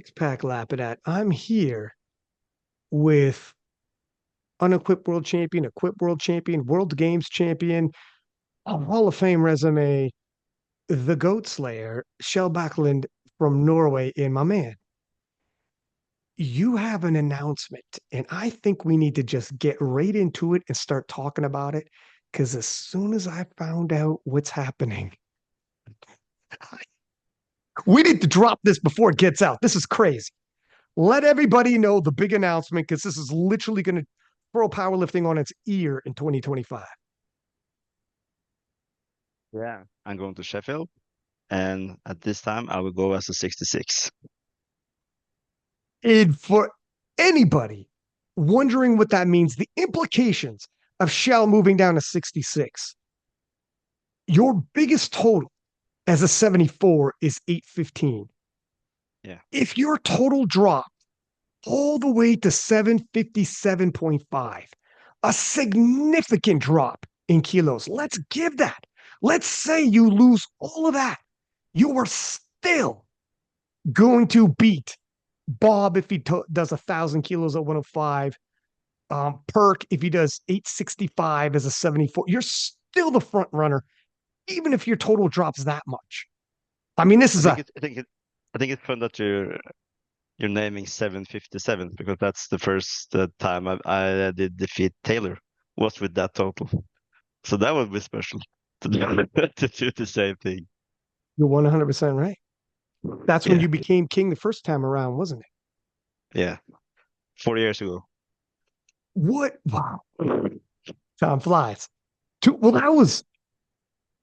Six-pack Lapadat. I'm here with unequipped world champion, equipped world champion, world games champion, a Hall of Fame resume, the goat slayer, Kjell Bakkelund from Norway. And my man, you have an announcement, and I think we need to just get right into it and start talking about it. Because as soon as I found out what's happening, we need to drop this before it gets out. This is crazy. Let everybody know the big announcement because this is literally going to throw powerlifting on its ear in 2025. Yeah, I'm going to Sheffield, and at this time I will go as a 66. And for anybody wondering what that means, the implications of Shell moving down to 66, your biggest total as a 74 is 815. Yeah, If your total dropped all the way to 757.5, a significant drop in kilos, let's give that. Let's say you lose all of that. You are still going to beat Bob if he does 1,000 kilos at 105. Perk if he does 865 as a 74. You're still the front runner, even if your total drops that much. I mean, this I is think a it, I think it, I think it's fun that you're naming 757 because that's the first time I did defeat Taylor was with that total. So that would be special to do, to do the same thing. you're 100% right. That's when Yeah, you became king the first time around, wasn't it? yeah, 4 years ago. What? Wow. Time flies. Well, that was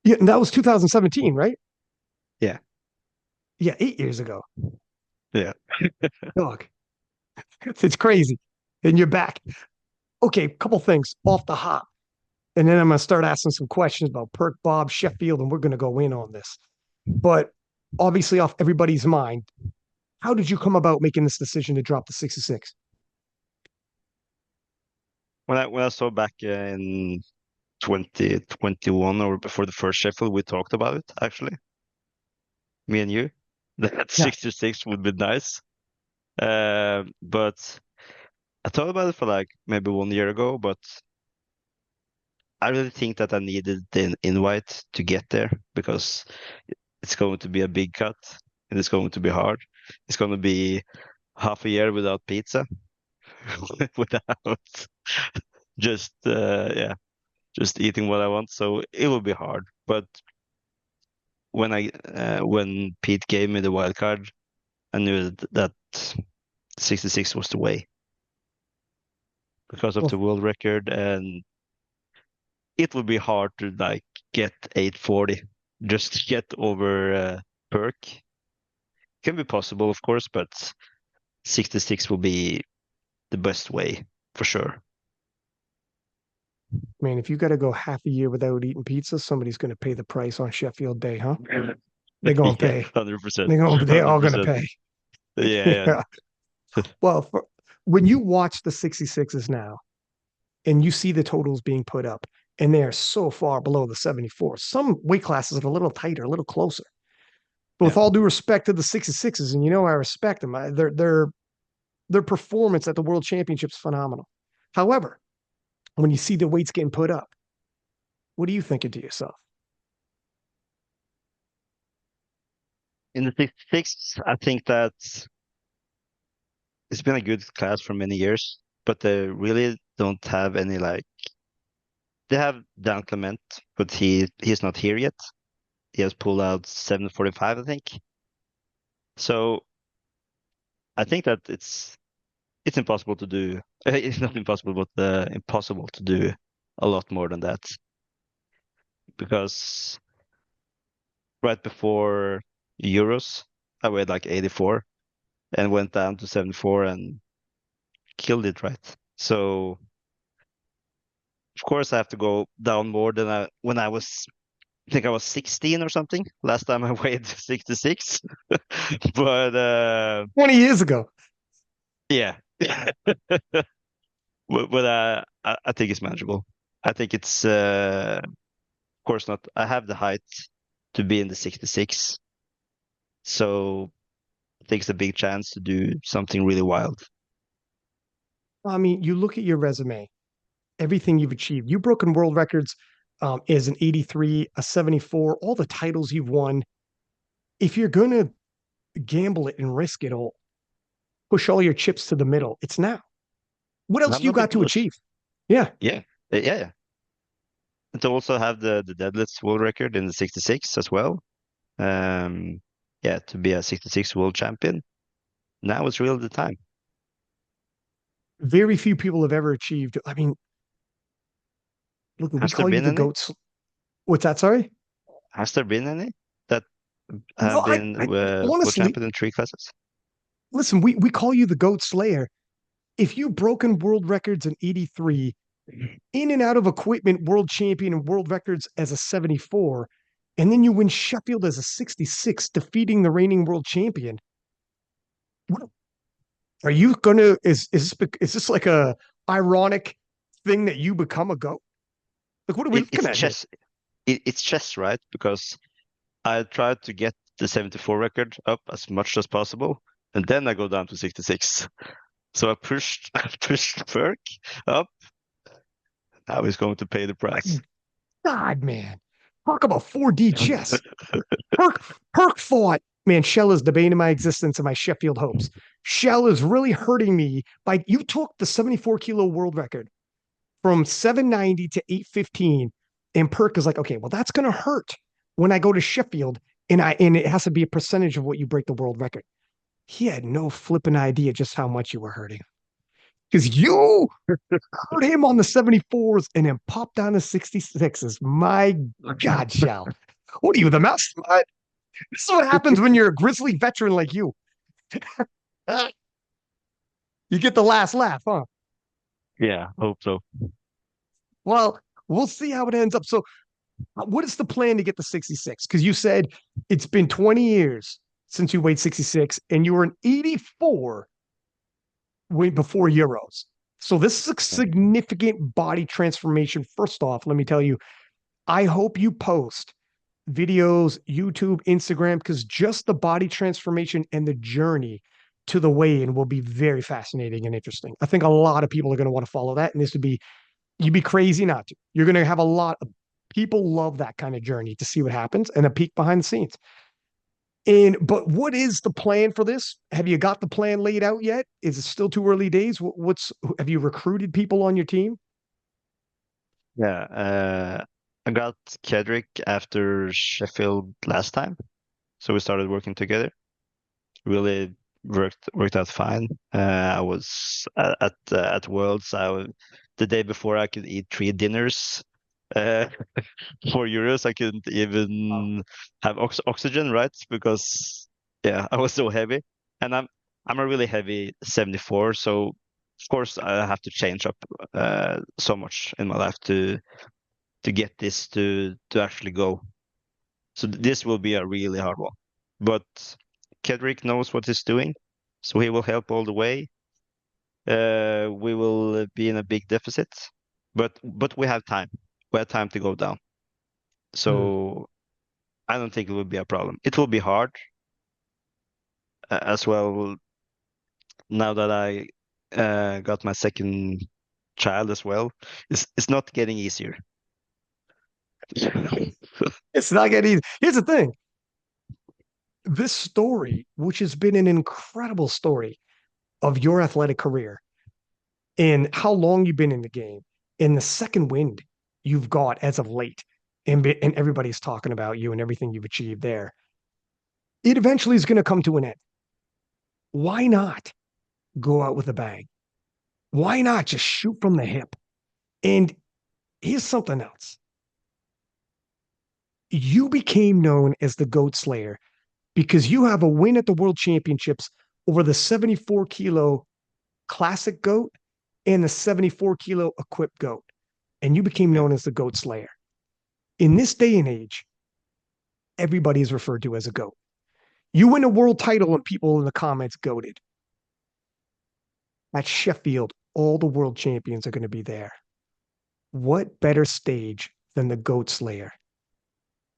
2017, right? Yeah, Yeah, 8 years ago. yeah. Dog, it's crazy. And you're back. Okay, couple things off the hop. And then I'm going to start asking some questions about Perk, Bob, Sheffield, and we're going to go in on this. But obviously, off everybody's mind, how did you come about making this decision to drop the 66? When I saw back in 2021 or before the first Sheffield, we talked about it actually, me and you, that Yeah. 66 would be nice. But I thought about it for like maybe 1 year ago, but I really think that I needed the invite to get there because it's going to be a big cut and it's going to be hard. It's going to be half a year without pizza, without yeah, just eating what I want. So it will be hard. But when Pete gave me the wild card, I knew that 66 was the way because of Well, the world record, and it would be hard to like get 840 just to get over Perk. Can be possible, of course, but 66 will be the best way for sure. man, if you got to go half a year without eating pizza, somebody's going to pay the price on Sheffield Day, huh? They're going to Yeah, pay. 100%. They're all going to 100%. pay. Yeah, Yeah. Well, when you watch the 66s now and you see the totals being put up and they are so far below the 74, some weight classes are a little tighter, a little closer. But yeah. with all due respect to the 66s, and I respect them, their performance at the World Championships is phenomenal. However, when you see the weights getting put up, what are you thinking to yourself? In the 66, I think that it's been a good class for many years, but they really don't have any like they have Dan Clement, but he's not here yet. He has pulled out 745, I think. So I think that it's impossible to do. It's not impossible, but impossible to do a lot more than that because right before Euros, I weighed like 84 and went down to 74 and killed it, right? So of course I have to go down more than when I think I was 16 or something last time I weighed 66. But 20 years ago. yeah. But I think it's manageable. I think it's of course not. I have the height to be in the 66. So takes a big chance to do something really wild. I mean, you look at your resume, everything you've achieved. You've broken world records as an 83, a 74, all the titles you've won. If you're going to gamble it and risk it all, push all your chips to the middle, it's now. What And else I'm do you not big got to to lose. achieve? Yeah, Yeah, yeah. And to also have the deadlift world record in the 66 as well. Um, yeah, to be a 66 world champion. Now is really the time. very few people have ever achieved. I mean, look, we Has there call you been the any? goats. What's that? Sorry. Has there been any that No, have been I world honestly champion in three classes? listen. We call you the goat slayer. If you've broken world records in 83, in and out of equipment, world champion and world records as a 74, and then you win Sheffield as a 66, defeating the reigning world champion. What, are you gonna? Is this like a ironic thing that you become a goat? Like, what are we looking It's at here? chess. It's chess, right? Because I tried to get the 74 record up as much as possible, and then I go down to 66. So I pushed I pushed Perk up. Now he's going to pay the My price. God, man, talk about 4D chess. Perk fought. Man, Shell is the bane of my existence and my Sheffield hopes. Shell is really hurting me by you took the 74 kilo world record from 790 to 815. And Perk is like, okay, well, that's gonna hurt when I go to Sheffield and it has to be a percentage of what you break the world record. He had no flipping idea just how much you were hurting. Because you hurt him on the 74s and then popped down to 66s. My God, Shell. What are you, the mouse? This is what happens when you're a grizzly veteran like you. You get the last laugh, huh? Yeah, hope so. Well, we'll see how it ends up. So, what is the plan to get the 66? Because you said it's been 20 years since you weighed 66 and you were an 84 weight before Euros. So, this is a significant body transformation. First off, let me tell you, I hope you post videos, YouTube, Instagram, because just the body transformation and the journey to the weigh-in will be very fascinating and interesting. I think a lot of people are going to want to follow that, and this would be you'd be crazy not to. You're going to have a lot of people love that kind of journey to see what happens and a peek behind the scenes. And but what is the plan for this? Have you got the plan laid out yet? Is it still too early days? What's have you recruited people on your team? Yeah, I got Kedrick after Sheffield last time, so we started working together. Really worked out fine. I was at Worlds. The day before I could eat three dinners. Uh, €4, I couldn't Oh. even have oxygen, right? Because yeah, I was so heavy, and I'm a really heavy 74, so of course I have to change up so much in my life to get this to actually go. So this will be a really hard one. But Kedrick knows what he's doing, so he will help all the way. We will be in a big deficit, but we have time. We have time to go down. Hmm. So I don't think it will be a problem. It will be hard as well now that I got my second child as well. It's not getting easier. It's not getting easy. Here's the thing. This story, which has been an incredible story of your athletic career and how long you've been in the game and the second wind you've got as of late, and everybody's talking about you and everything you've achieved there, it eventually is going to come to an end. Why not go out with a bang? Why not just shoot from the hip? And here's something else. You became known as the GOAT Slayer because you have a win at the World Championships over the 74 kilo classic GOAT and the 74 kilo equipped GOAT. And you became Yeah, known as the GOAT Slayer. In this day and age, everybody is referred to as a GOAT. You win a world title and people in the comments goated. At Sheffield, all the world champions are going to be there. What better stage than the GOAT Slayer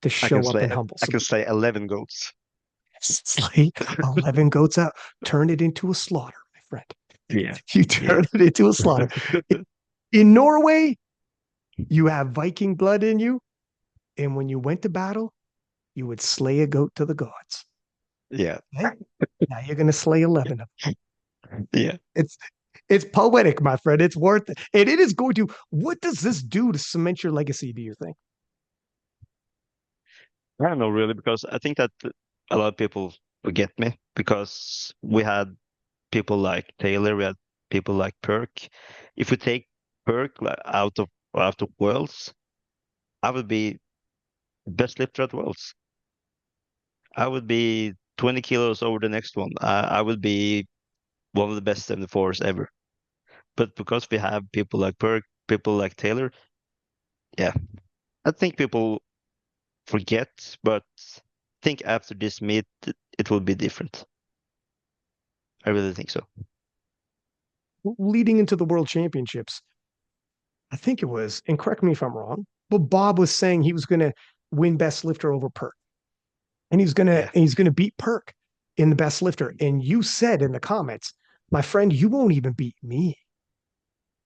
to I can show up say and humble I some can people? say 11 goats. Slay 11 goats out, turn it into a slaughter, my friend. Yeah. You Yeah. turn it into a slaughter. In Norway, you have Viking blood in you. And when you went to battle, you would slay a goat to the gods. Yeah. Okay? Now you're going to slay 11 of them. Yeah. It's it's poetic, my friend. It's worth it. And it is going to, what does this do to cement your legacy, do you think? I don't know really because I think that a lot of people forget me because we had people like Taylor, we had people like Perk. If we take Perk like, out of Worlds, I would be best lifter at Worlds. I would be 20 kilos over the next one. I would be one of the best 74s ever. But because we have people like Perk, people like Taylor, yeah, I think people forget, but I think after this meet, it will be different. I really think so. Leading into the world championships, I think it was, and correct me if I'm wrong, but Bob was saying he was going to win best lifter over Perk. And Yeah. he's gonna beat Perk in the best lifter. And you said in the comments, my friend, you won't even beat me.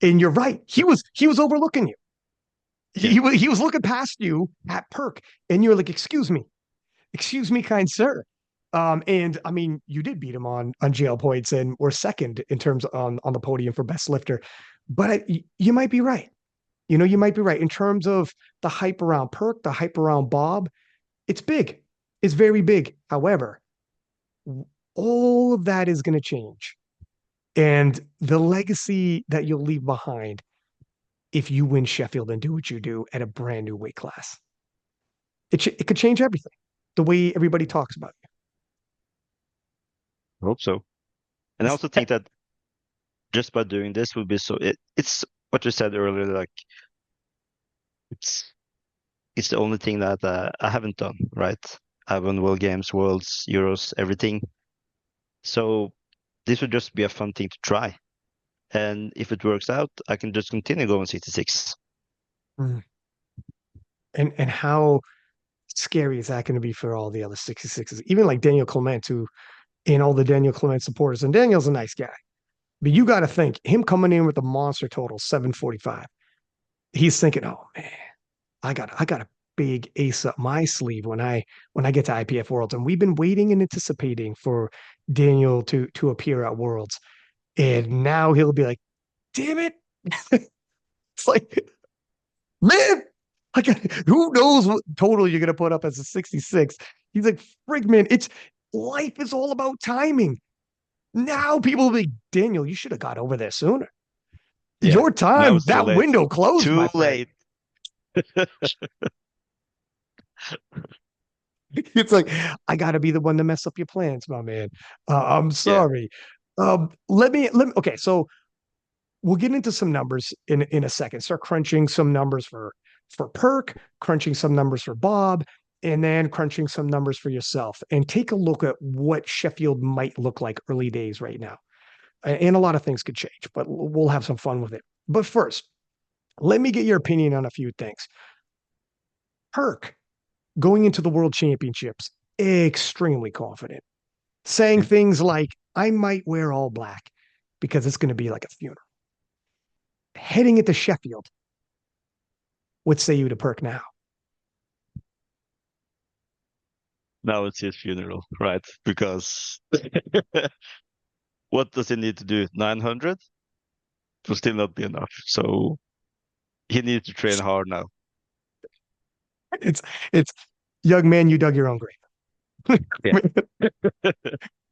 And you're right. He was overlooking you. Yeah. He was looking past you at Perk, and you're like, excuse me, kind sir. And I mean, you did beat him on jail points, and were second in terms on the podium for best lifter. But you might be right. You know, you might be right in terms of the hype around Perk, the hype around Bob. It's big. It's very big. However, all of that is going to change. And the legacy that you'll leave behind if you win Sheffield and do what you do at a brand new weight class, it could change everything. The way everybody talks about I hope so. And I also you. think that just by doing this will be it's what you said earlier, like it's it's the only thing that I haven't done, right? I've won World Games, Worlds, Euros, everything. So this would just be a fun thing to try. And if it works out, I can just continue going 66. Mm. And how scary is that going to be for all the other 66s? Even like Daniel Clement, who and all the Daniel Clement supporters. And Daniel's a nice guy. But you got to think him coming in with a monster total, 745. He's thinking, oh man, I got a big ace up my sleeve when I get to IPF Worlds. And we've been waiting and anticipating for Daniel to appear at Worlds. And now he'll be like, damn it. It's like, man, like who knows what total you're gonna put up as a 66. He's like, frig man, it's life is all about timing. Now people will be, Daniel, you should have got over there sooner. Yeah. Your Now time, it's too that late. window closed, my Too friend. late. It's like, I got to be the one to mess up your plans, my man. I'm Yeah. sorry. Okay. So we'll get into some numbers in a second. Start crunching some numbers for Perk, crunching some numbers for Bob, and then crunching some numbers for yourself. And take a look at what Sheffield might look like early days right now. And a lot of things could change, but we'll have some fun with it. But first, let me get your opinion on a few things. Perk going into the World Championships, extremely confident, saying things like, I might wear all black because it's going to be like a funeral. Heading into Sheffield, what say you to Perk now? Now it's his funeral, right? Because what does he need to do? 900 will still not be enough. So he needs to train hard now. It's it's young man, you dug your own grave. Yeah.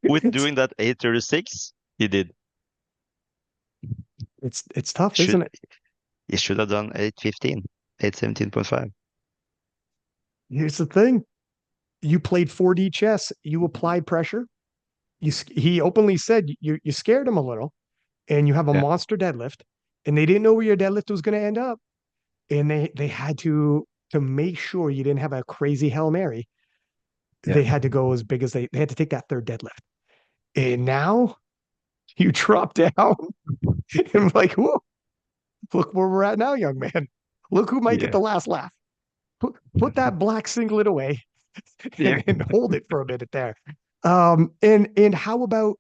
With doing that 836, he did. It's tough, isn't Should it? he should have done 815, 817.5. Here's the thing: you played 4D chess, you applied pressure. He openly said you scared him a little, and you have a Yeah. monster deadlift, and they didn't know where your deadlift was going to end up, and they had to make sure you didn't have a crazy Hail Mary. Yeah. They had to go as big as they had to take that third deadlift, and now you drop down and like, whoa, look where we're at now, young man. Look who might get Yeah. the last laugh. Put that black singlet away Yeah. and hold it for a minute there. And how about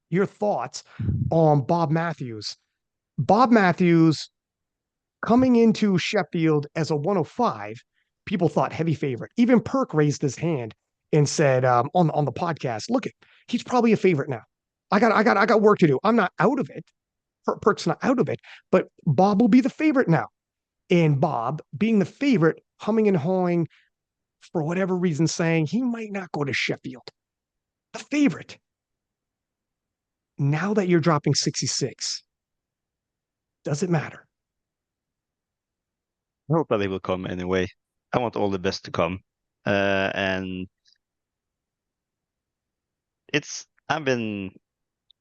your thoughts on Bob Matthews? Bob Matthews coming into Sheffield as a 105, people thought heavy favorite. Even Perk raised his hand and said on the podcast, "Look, he's probably a favorite now. I got work to do. I'm not out of it. Perk's not out of it, but Bob will be the favorite now." And Bob, being the favorite, humming and hawing for whatever reason, saying he might not go to Sheffield. The favorite. Now that you're dropping 66, does it matter? I hope that they will come anyway. I want all the best to come. And I've been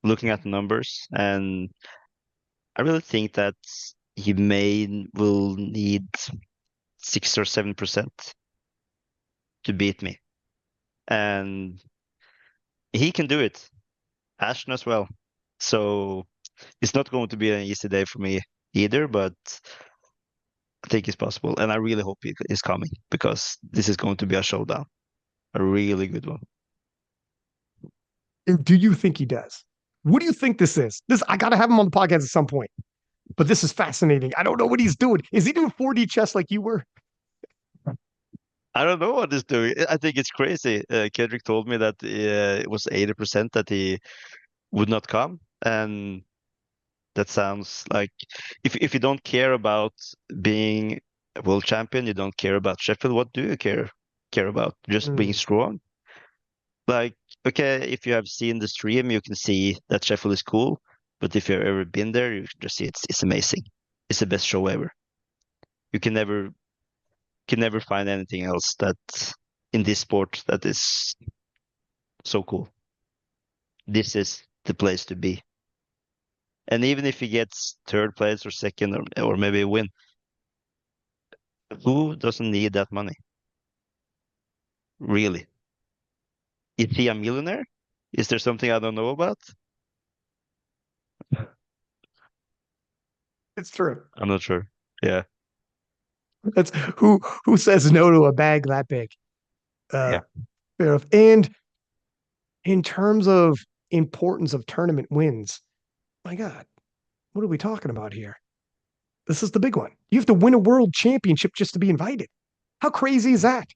looking at the numbers, and I really think that he will need 6 or 7% to beat me. And he can do it. Ashton as well. So it's not going to be an easy day for me either, but I think it's possible. And I really hope he is coming because this is going to be a showdown, a really good one. And do you think he does? What do you think this is? This I got to have him on the podcast at some point. But this is fascinating. I don't know what he's doing. Is he doing 4D chess like you were? I don't know what he's doing. I think it's crazy. Kendrick told me that it was 80% that he would not come. And that sounds like if you don't care about being a world champion, you don't care about Sheffield, what do you care about? Just being Mm. strong? Like, okay, if you have seen the stream, you can see that Sheffield is cool. But if you've ever been there, you can just see it's amazing. It's the best show ever. You can never find anything else that in this sport that is so cool. This is the place to be. And even if he gets third place or second or maybe a win, who doesn't need that money? Really? Is he a millionaire? Is there something I don't know about? It's true. I'm not sure. Yeah. That's who says no to a bag that big. Uh, Yeah. fair enough. And in terms of importance of tournament wins, my God, what are we talking about here? This is the big one. You have to win a world championship just to be invited. How crazy is that?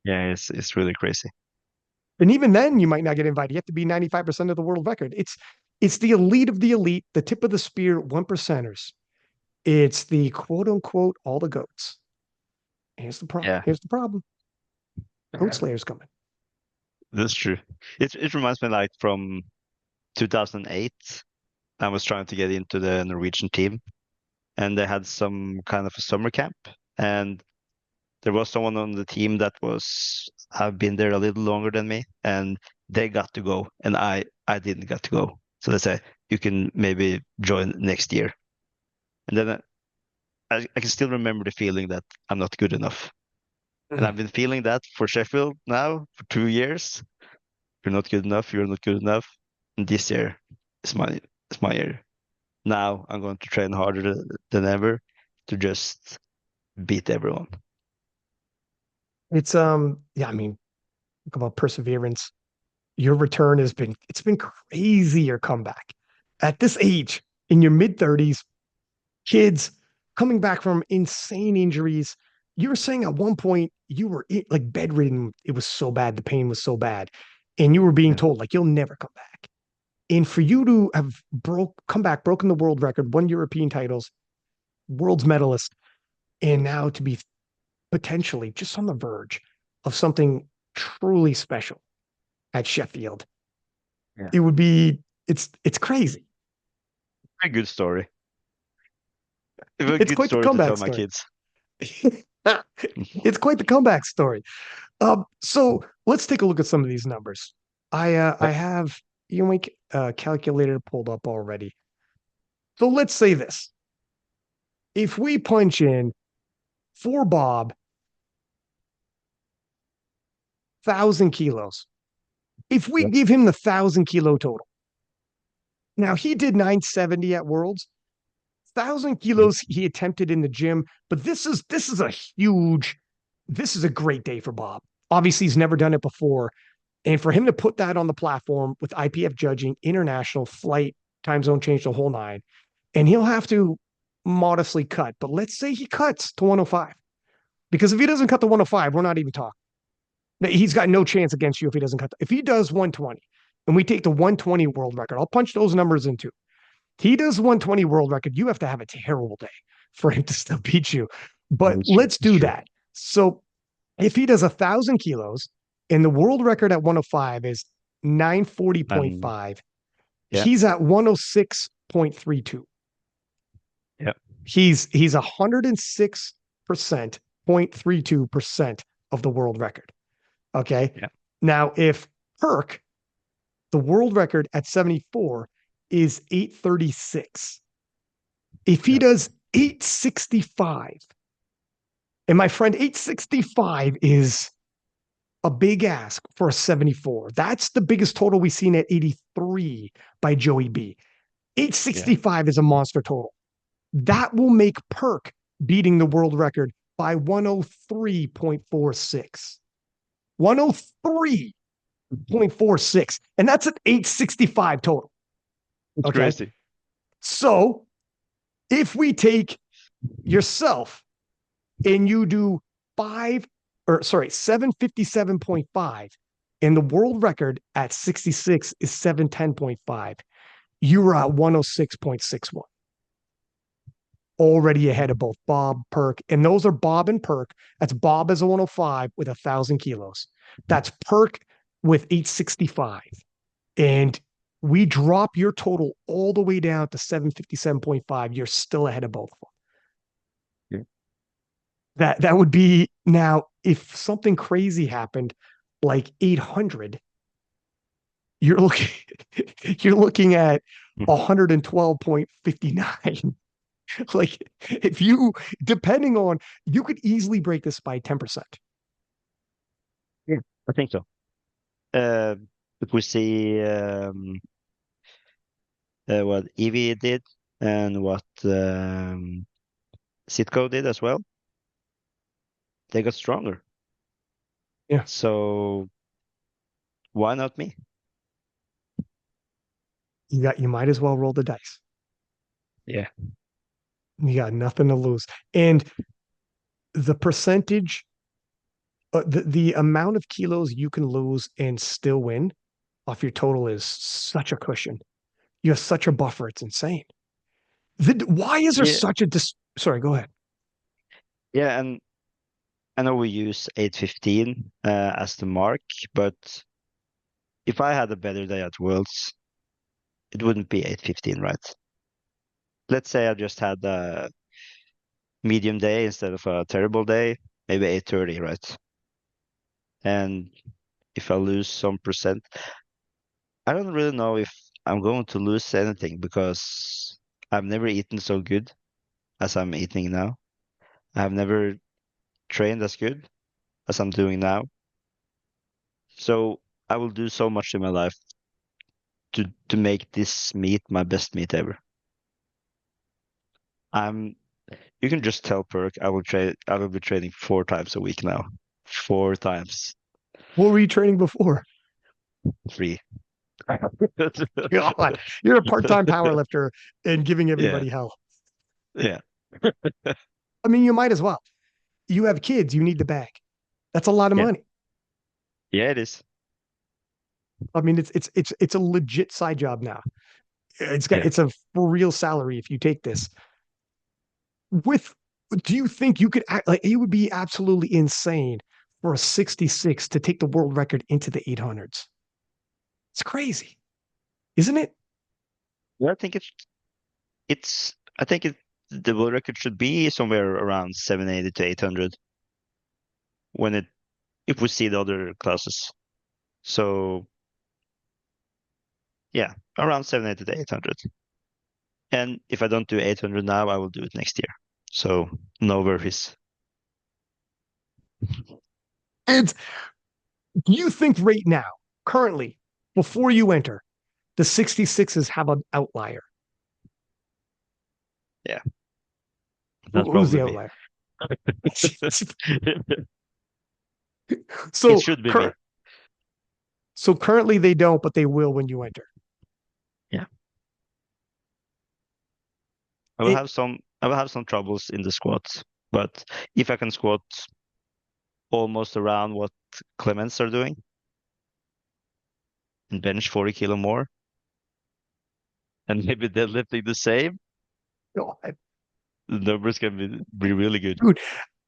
Yeah, it's really crazy. And even then, you might not get invited. You have to be 95% of the world record. It's the elite of the elite, the tip of the spear, one percenters. It's the quote unquote all the goats. Here's the problem. Yeah, Here's the problem. Goat Slayer's coming. that's true. It reminds me like from 2008. I was trying to get into the Norwegian team, and they had some kind of a summer camp, and there was someone on the team that was have been there a little longer than me, and they got to go, and I didn't get to go. So they say you can maybe join next year, and then I can still remember the feeling that I'm not good enough, and I've been feeling that for Sheffield now for 2 years. You're not good enough. You're not good enough. And this year is my year. Now I'm going to train harder than ever to just beat everyone. It's yeah, I mean, talk about perseverance. Your return has been it's been crazy your comeback. At this age, in your mid 30s, kids coming back from insane injuries. You were saying at one point you were like bedridden. It was so bad. The pain was so bad. And you were being Yeah. told like you'll never come back. And for you to have come back, broken the world record, won European titles, world's medalist, and now to be potentially just on the verge of something truly special at Sheffield, Yeah. it would be it's crazy. A good story. A It's good quite the story to tell comeback my story. kids. It's quite the comeback story. So let's take a look at some of these numbers. I Yeah. have Yoink calculator pulled up already. So let's say this: if we punch in for Bob 1,000 kilos, if we Yeah. give him the 1,000 kilo total, now he did 970 at Worlds. 1,000 kilos he attempted in the gym, but this is a huge, this is a great day for Bob. Obviously, he's never done it before, And for him to put that on the platform with IPF judging, international flight, time zone change, the whole nine, and he'll have to modestly cut. But let's say he cuts to 105. Because if he doesn't cut the 105, we're not even talking. He's got no chance against you if he doesn't cut. If he does 120 and we take the 120 world record, I'll punch those numbers into. He does 120 world record. You have to have a terrible day for him to still beat you. But It's true. let's It's do true. that. So if he does 1,000 kilos and the world record at 105 is And 940.5, yeah, he's at 106.32. yeah, He's 106% 0.32% of the world record. Okay. yeah, Now, if Perk, the world record at 74 is 836. If he yeah. does 865, and my friend, 865 is a big ask for a 74. That's the biggest total we've seen at 83 by Joey B. Yeah. 865 is a monster total. That will make Perk beating the world record by 103.46. 103.46. And that's an 865 total. It's Okay. crazy. So if we take yourself and you do 757.5, and the world record at 66 is 710.5, you were at 106.61. Already ahead of both Bob, Perk, and those are Bob and Perk. That's Bob as a 105 with 1,000 kilos. That's Perk with 865. And we drop your total all the way down to 757.5. You're still ahead of both of them. Yeah. That would be now if something crazy happened like 800, you're looking you're looking at 112.59. Like if you depending on you could easily break this by 10%. Yeah, I think so. Uh, if we see what Evie did and what Sitco did as well, they got stronger. Yeah. So why not me? You might as well roll the dice. Yeah. You got nothing to lose. And the percentage the amount of kilos you can lose and still win off your total is such a cushion. You have such a buffer. It's insane. Why is there Yeah, such a sorry, go ahead. yeah, and I know we use 815 as the mark, but if I had a better day at Worlds, it wouldn't be 815, right? Let's say I just had a medium day instead of a terrible day, maybe 830, right? And if I lose some percent, I don't really know if I'm going to lose anything because I've never eaten so good as I'm eating now. I've never trained as good as I'm doing now. So I will do so much in my life to make this meet my best meet ever. I'm You can just tell Perk I will be training 4 times a week now. 4 times. What were you training before? 3. God, you're a part-time power lifter and giving Yeah, everybody hell. yeah, I mean, you might as well. You have kids, you need the bag. That's a lot of yeah. money. Yeah, it is. I mean, it's a legit side job now. Yeah. It's a for real salary if you take this. With do you think you could act like it would be absolutely insane for a 66 to take the world record into the 800s? It's crazy, isn't it? Well, I think the world record should be somewhere around 780 to 800 when it if we see the other classes. So yeah, around 780 to 800. And if I don't do 800 now, I will do it next year. So no worries. And do you think right now, currently, before you enter, the 66s have an outlier? Yeah, that's Who's probably the me. outlier? It So should be me. current So currently they don't, but they will when you enter. Yeah. It, I will have some troubles in the squats, but if I can squat almost around what Clements are doing and bench 40 kilo more and maybe deadlifting the same, God, the numbers can be really good. dude,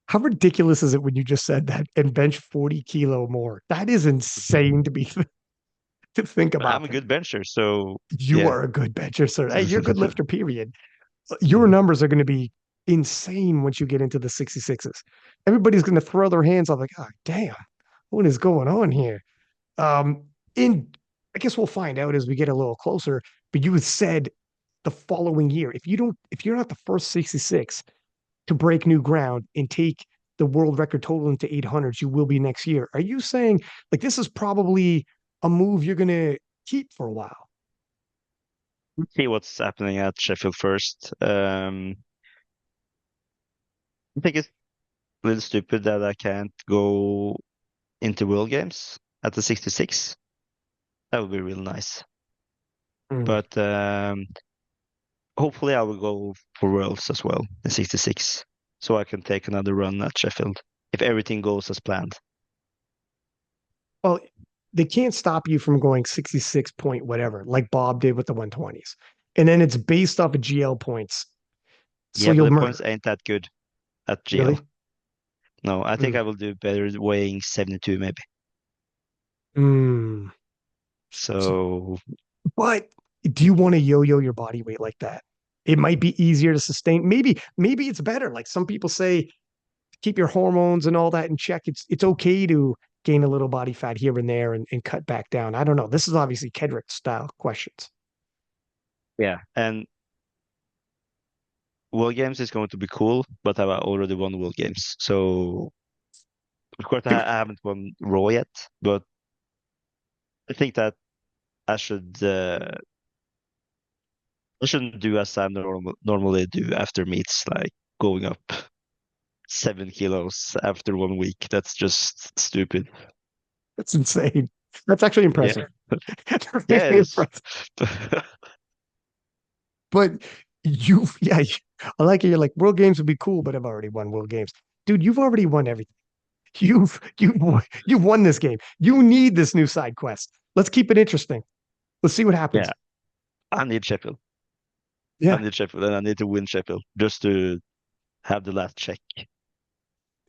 how ridiculous is it when you just said that and bench 40 kilo more? That is insane to be to think I'm about. a good bencher, so You yeah. are a good bencher, sir. Hey, you're a good lifter, period. Your numbers are going to be insane once you get into the 66s. Everybody's going to throw their hands up like, oh, damn, what is going on here? Um, in I guess we'll find out as we get a little closer. But you had said the following year, if you're not the first 66 to break new ground and take the world record total into 800s, you will be next year. Are you saying like this is probably a move you're going to keep for a while? See what's happening at Sheffield first. I think it's a little stupid that I can't go into World Games at the 66. That would be real nice. Mm. But hopefully I will go for Worlds as well in 66, so I can take another run at Sheffield if everything goes as planned. Well, they can't stop you from going 66 point whatever, like Bob did with the 120s. And then it's based off of GL points. So Yeah, but you'll the points murder. ain't that good at GL. Really? No, I think Mm. I will do better weighing 72 maybe. Mm. So But do you want to yo-yo your body weight like that? It might be easier to sustain. Maybe it's better. Like some people say, keep your hormones and all that in check. It's okay to gain a little body fat here and there and cut back down. I don't know. This is obviously Kedrick style questions. yeah, and World Games is going to be cool, but I've already won World Games. So of course I haven't won Raw yet, but I think that I should I shouldn't do as I normally do after meets, like going up 7 kilos after 1 week. That's just stupid. That's insane. That's actually Yeah, impressive. That's yeah, it really is. impressive. But yeah, I like it. You're like, World Games would be cool, but I've already won World Games. Dude, you've already won everything. You've won this game. You need this new side quest. Let's keep it interesting. Let's see what happens. Yeah, I need Sheffield. I Yeah, need Sheffield, and I need to win Sheffield just to have the last check.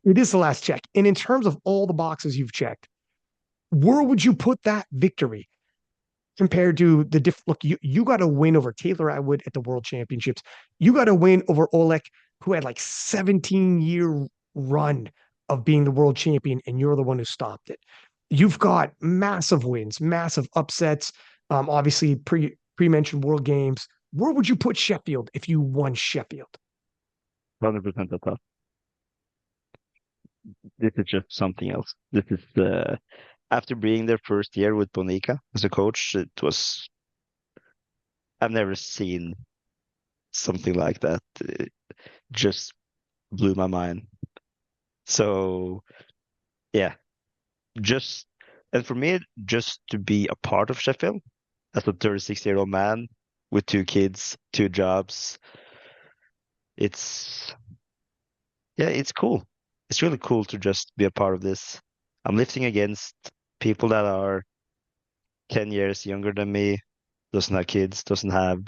it is the last check. And in terms of all the boxes you've checked, where would you put that victory compared to the look? You got a win over Taylor Atwood at the World Championships. You got a win over Oleg, who had like 17-year run of being the world champion, and you're the one who stopped it. You've got massive wins, massive upsets. Obviously, pre-mentioned World Games. Where would you put Sheffield if you won Sheffield? 100% of that. This is just something else. This is after being their first year with Bonica as a coach, it was I've never seen something like that. It just blew my mind. So yeah, just and for me, just to be a part of Sheffield as a 36-year-old man with 2 kids, 2 jobs, it's yeah, it's cool. It's really cool to just be a part of this. I'm lifting against people that are 10 years younger than me, doesn't have kids, doesn't have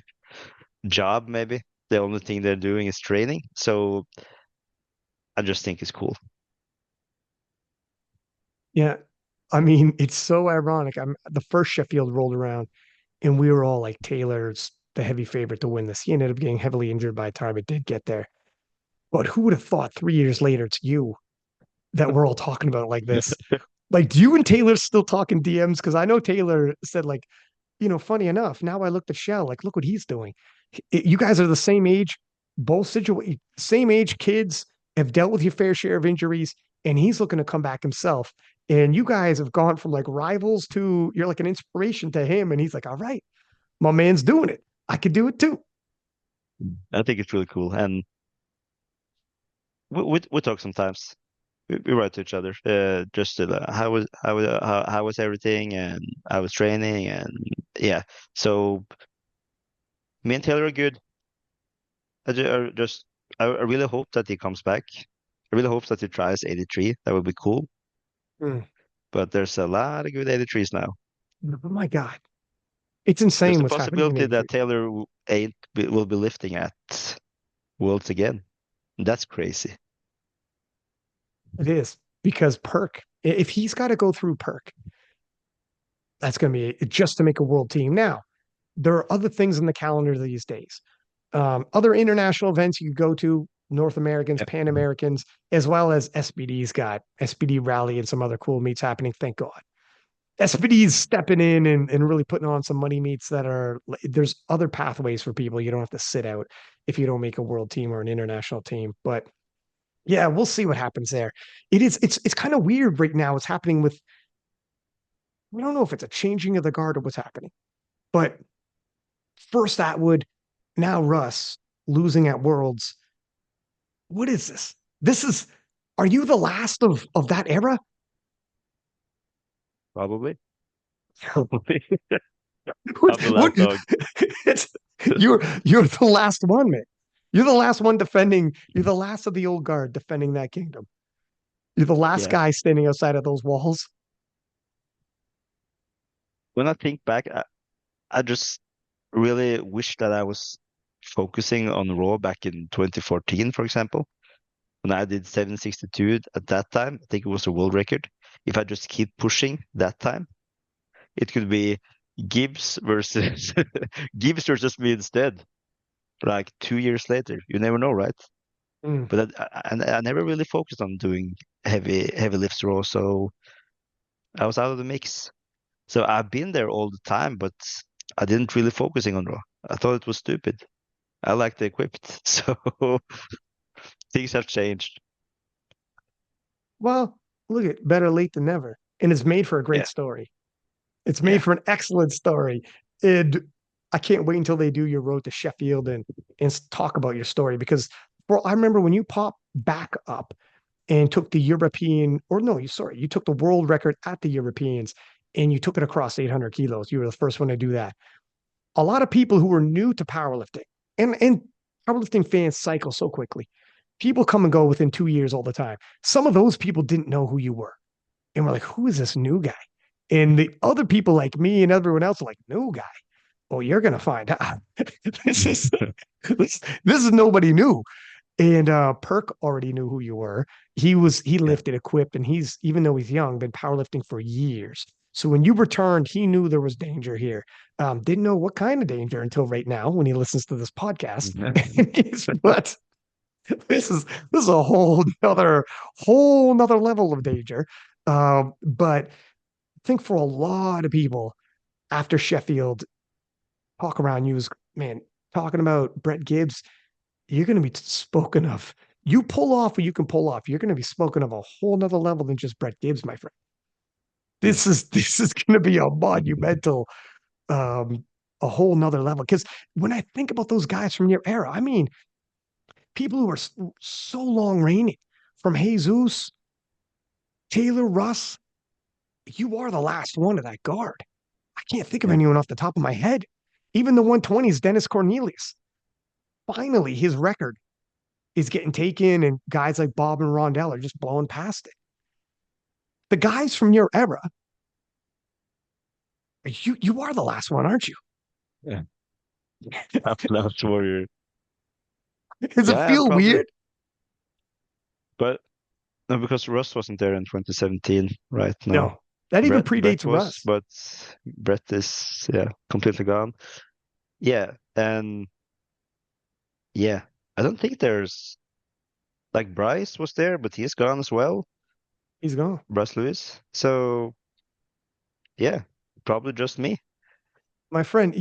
job maybe. The only thing they're doing is training. So I just think it's cool. Yeah, I mean, it's so ironic. I'm the first Sheffield rolled around, and we were all like, Taylor's the heavy favorite to win this. He ended up getting heavily injured by the time it did get there. But who would have thought 3 years later it's you that we're all talking about it like this? Like, do you and Taylor still talking DMs? Because I know Taylor said, like, funny enough, now I looked at Shell, like, look what he's doing. You guys are the same age, both same age kids, have dealt with your fair share of injuries, and he's looking to come back himself. And you guys have gone from like rivals to you're like an inspiration to him. And he's like, all right, my man's doing it. I could do it too. I think it's really cool. And we talk sometimes. we write to each other. Just to, how was everything, and I was training, and yeah. So me and Taylor are good. I really hope that he comes back. I really hope that he tries 83. That would be cool. Mm. But there's a lot of good 83s now. Oh my God. It's There's insane a what's happening in possibility that 83. Taylor will be lifting at Worlds again. That's crazy. It is because Perk, if he's got to go through Perk, that's going to be just to make a world team. Now, there are other things in the calendar these days. Other international events you could go to, North Americans, Yeah. Pan Americans, as well as SBD's got SBD Rally and some other cool meets happening. Thank God. SBD's stepping in and really putting on some money meets that are, there's other pathways for people. You don't have to sit out if you don't make a world team or an international team. But yeah, we'll see what happens there. It's kind of weird right now. What's happening with, we don't know if it's a changing of the guard or what's happening. But first Atwood, now Russ losing at Worlds. What is this? This is, are you the last of that era? Probably. Probably. I'm the What, last dog. it's, you're the last one, man. You're the last one defending. You're the last of the old guard defending that kingdom. You're the last Yeah. guy standing outside of those walls. When I think back, I just really wish that I was focusing on Raw back in 2014, for example, when I did 762 at that time. I think it was a world record. If I just keep pushing that time, it could be Gibbs versus Gibbs versus me instead. Like 2 years later, you never know, right? Mm. But I never really focused on doing heavy lifts Raw, so I was out of the mix. So I've been there all the time, but I didn't really focusing on Raw. I thought it was stupid. I like the equipped, so things have changed. Well, look at better late than never, and it's made for a great Yeah, story. It's made yeah. for an excellent story. And I can't wait until they do your road to Sheffield and talk about your story because, bro, I remember when you popped back up and took the European, or no, you took the world record at the Europeans and you took it across 800 kilos. You were the first one to do that. A lot of people who were new to powerlifting and powerlifting fans cycle so quickly. People come and go within 2 years all the time. Some of those people didn't know who you were. And we're like, who is this new guy? And the other people like me and everyone else are like, new guy. Oh, you're gonna find out. this is this is nobody new. And Perk already knew who you were. He Yeah. lifted, equipped, and he's, even though he's young, been powerlifting for years. So when you returned, he knew there was danger here. Didn't know what kind of danger until right now when he listens to this podcast. And he's, but this is a whole nother level of danger. But I think for a lot of people after Sheffield, talk around you is, man, talking about Brett Gibbs, you're going to be spoken of. You pull off what you can pull off. You're going to be spoken of a whole nother level than just Brett Gibbs, my friend. Yeah. This is going to be a monumental, um, a whole nother level. Because when I think about those guys from your era, I mean, people who are so long reigning, from Jesus, Taylor, Russ, you are the last one of that guard. I can't think of Yeah. anyone off the top of my head. Even the 120s, Dennis Cornelius. Finally, his record is getting taken, and guys like Bob and Rondell are just blowing past it. The guys from your era, you are the last one, aren't you? Yeah. Last Warrior. Does it Yeah, feel probably. weird? But no, because Russ wasn't there in 2017, right? No. No, that even Brett predates was, Russ. but Brett is, yeah, completely gone. Yeah, and yeah, I don't think there's like Bryce was there, but he's gone as well. He's gone. Bryce Lewis. So yeah, probably just me. My friend,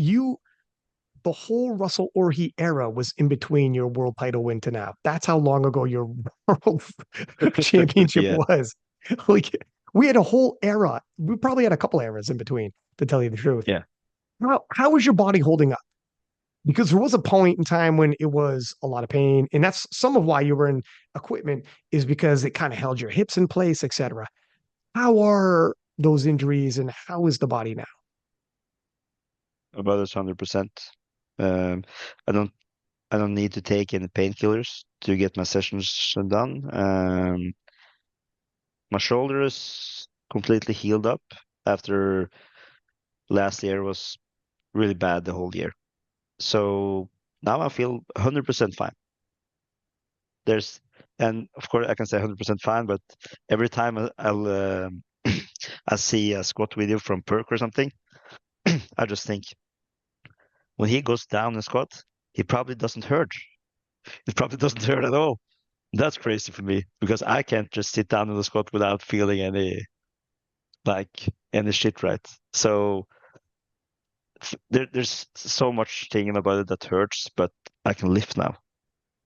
the whole Russell Orhe era was in between your world title win to now. That's how long ago your world championship Yeah. was. Like, we had a whole era. We probably had a couple eras in between, to tell you the truth. Yeah. How is your body holding up? because there was a point in time when it was a lot of pain, and that's some of why you were in equipment is because it kind of held your hips in place, etc. How are those injuries, and how is the body now? About this 100%. Um, I don't I don't need to take any painkillers to get my sessions done. My shoulder is completely healed up after last year was really bad the whole year. So now I feel 100% fine. There's, and of course I can say 100% fine, but every time I'll I see a squat video from Perk or something, I just think when he goes down and squat, he probably doesn't hurt. It probably doesn't hurt at all. That's crazy for me because I can't just sit down in the squat without feeling like any shit, right? So there's so much thinking about it that hurts, but I can lift now.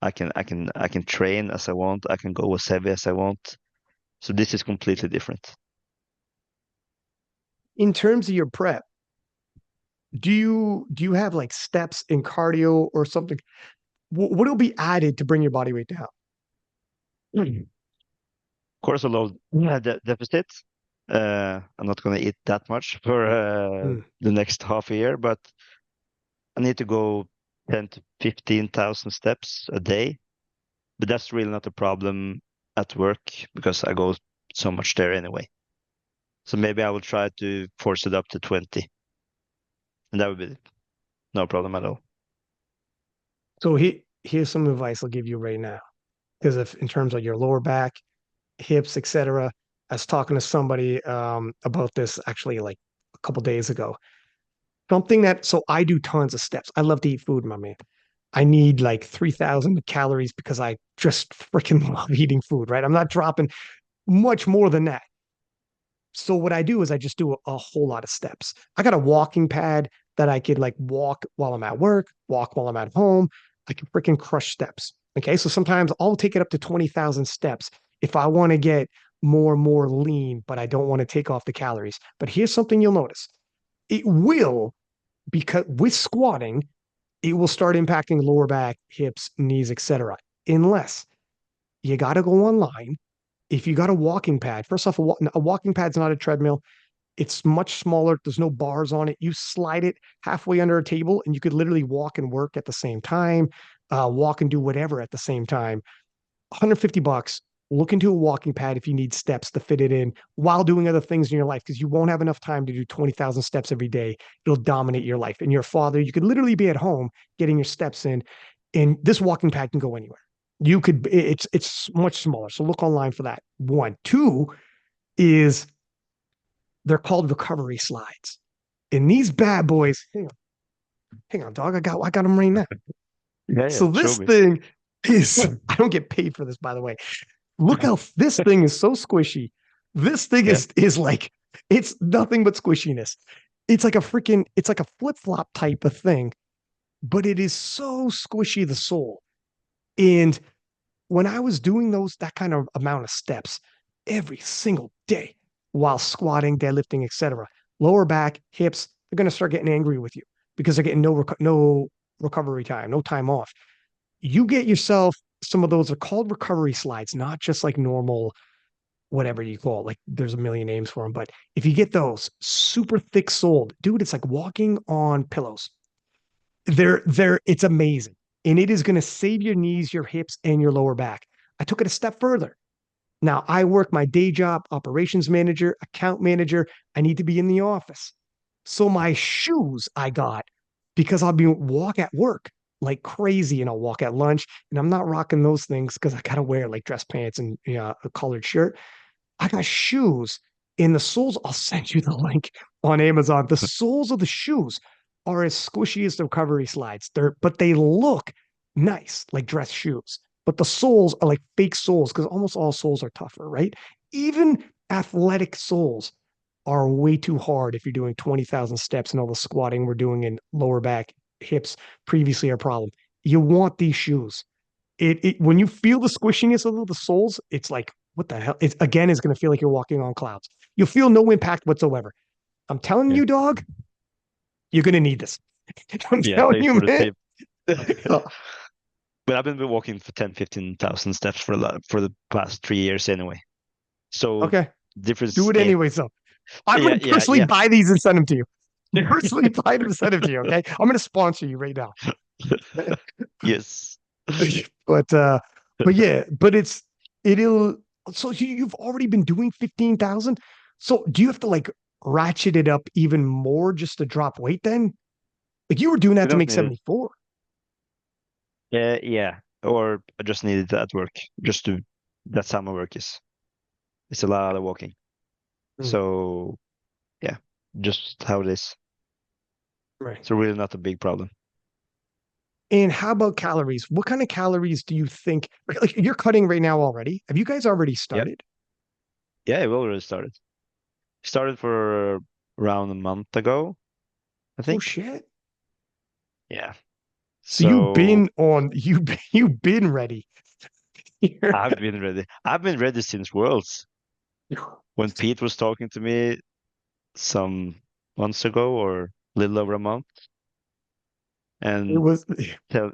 I can train as I want. I can go as heavy as I want. So this is completely different. In terms of your prep, do you have like steps in cardio or something? What will be added to bring your body weight down? Cortisol load deficit. I'm not gonna eat that much for Mm. the next half a year, but I need to go 10 to 15,000 steps a day. But that's really not a problem at work because I go so much there anyway. So maybe I will try to force it up to 20, and that would be no problem at all. So here's some advice I'll give you right now. Because if in terms of your lower back, hips, etc. I was talking to somebody about this actually like a couple days ago. Something that so I do tons of steps. I love to eat food, my man. I need like 3,000 calories because I just freaking love eating food, right? I'm not dropping much more than that. So what I do is I just do a whole lot of steps. I got a walking pad that I could like walk while I'm at work, walk while I'm at home. I can freaking crush steps. Okay. So sometimes I'll take it up to 20,000 steps if I want to get more and more lean, but I don't want to take off the calories. But here's something you'll notice. It will, because with squatting, it will start impacting lower back, hips, knees, etc. Unless you got to go online. If you got a walking pad, first off, a walking pad's not a treadmill. It's much smaller. There's no bars on it. You slide it halfway under a table, and you could literally walk and work at the same time, walk and do whatever at the same time. 150 bucks. Look into a walking pad if you need steps to fit it in while doing other things in your life because you won't have enough time to do 20,000 steps every day. It'll dominate your life. And your father, you could literally be at home getting your steps in, and this walking pad can go anywhere. You could, it's much smaller. So look online for that. One. Two is they're called recovery slides. And these bad boys, hang on, dog. I got them right now. Yeah, yeah, So show this me. thing is, I don't get paid for this, by the way. Look how this thing is so squishy. This thing Yeah. is like it's nothing but squishiness. It's like a freaking it's like a flip-flop type of thing, but it is so squishy the sole. And when I was doing those that kind of amount of steps every single day while squatting, deadlifting, etc., lower back, hips, they're going to start getting angry with you because they're getting no recovery time, no time off. You get yourself some of those are called recovery slides, not just like normal whatever you call it. Like there's a million names for them, but if you get those super thick soled, dude, it's like walking on pillows. It's amazing. And it is going to save your knees, your hips, and your lower back. I took it a step further. Now I work my day job, operations manager, account manager. I need to be in the office. So my shoes I got because I'll be walk at work like crazy and I'll walk at lunch and I'm not rocking those things because I gotta wear like dress pants and a collared shirt. I got shoes in the soles. I'll send you the link on Amazon. The soles of the shoes are as squishy as the recovery slides. But they look nice, like dress shoes. But the soles are like fake soles because almost all soles are tougher, right? Even athletic soles are way too hard if you're doing 20,000 steps and all the squatting we're doing in lower back, hips previously are a problem. You want these shoes. It when you feel the squishiness of the soles, it's like what the hell? It again is going to feel like you're walking on clouds. You'll feel no impact whatsoever. I'm telling Yeah. you, dog, you're going to need this. I'm Yeah. telling Thanks you, for the man. tip. But I've been walking for 10, 15,000 steps for the past 3 years anyway. So Okay, do difference it ain't. anyway. So I'm Yeah, gonna yeah, personally yeah. buy these and send them to you. Personally buy them and send them to you. Okay, I'm gonna sponsor you right now. Yes. But but yeah, but it'll so you've already been doing 15,000. So do you have to like ratchet it up even more just to drop weight then? Like you were doing You that to don't make need it. 74. Yeah, yeah. Or I just need it at work. Just to That's how my work is. It's a lot of walking. Mm, So yeah, just how it is. right. So really not a big problem. And how about calories? What kind of calories do you think like you're cutting right now already? Have you guys already Yeah. started? Yeah, it already started. Started for around a month ago, I Oh think. shit. Yeah. So you've So been on you've been ready. I've been ready. I've been ready since Worlds. When Pete was talking to me some months ago or a little over a month It and was tell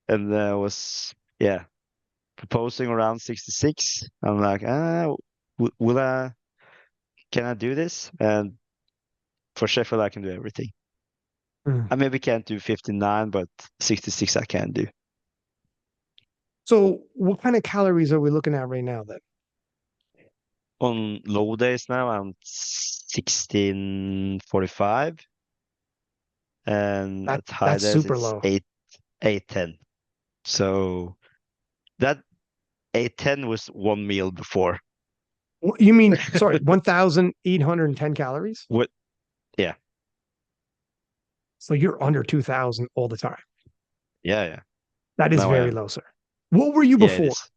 and was yeah, proposing around 66. I'm like, will I can I do this? And for Sheffield I can do everything. Mm. I maybe can't do 59, but 66 I can do. So what kind of calories are we looking at right now then? On low days now, I'm 1645, and That at high that's days, super it's low. 810. So that 810 was one meal before. You mean, sorry, 1,810 calories? What? Yeah, So you're under 2,000 all the time. yeah, yeah. That is Now I very am. low, sir. What were you Yeah, it before? is.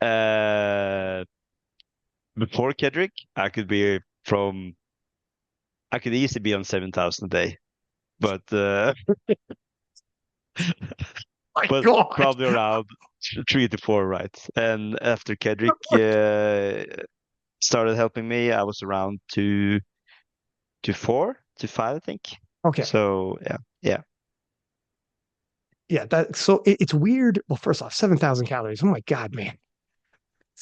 Uh, Before Kedrick, I could easily be on 7,000 a day, but My but God. probably around 3 to 4, right? And after Kedrick started helping me, I was around 2 to 4 to 5, I think. Okay. So yeah, yeah, Yeah, that so it's weird. Well, first off, 7,000 calories. Oh my God, man.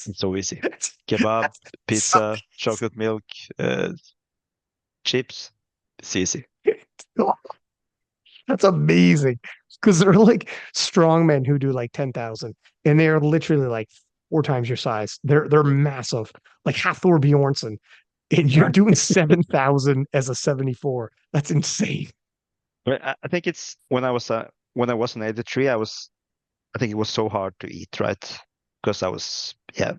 it's so easy. That's, Kebab, that's so pizza, chocolate milk, chips. It's easy. that's amazing. Because there are like strong men who do like 10,000 and they're literally like four times your size. They're massive, like Hathor Bjornsson, and you're doing 7,000 as a 74. That's insane. But I think it's when I was in 83, I think it was so hard to eat, right? Because yeah,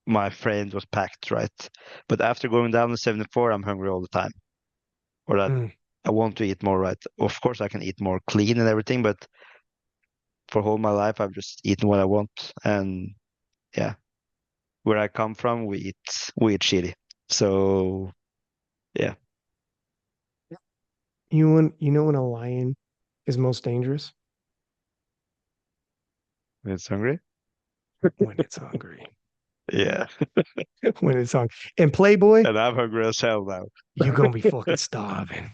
my friend was packed, right? But after going down to 74, I'm hungry all the time, or that Mm. I want to eat more, right? Of course, I can eat more clean and everything, but for all my life, I've just eaten what I want, and yeah, where I come from, we eat shitty. So yeah, You know when a lion is most dangerous? it's hungry. When it's hungry. Yeah, When it's hungry. And Playboy, and I'm hungry as hell now. you're gonna be fucking starving.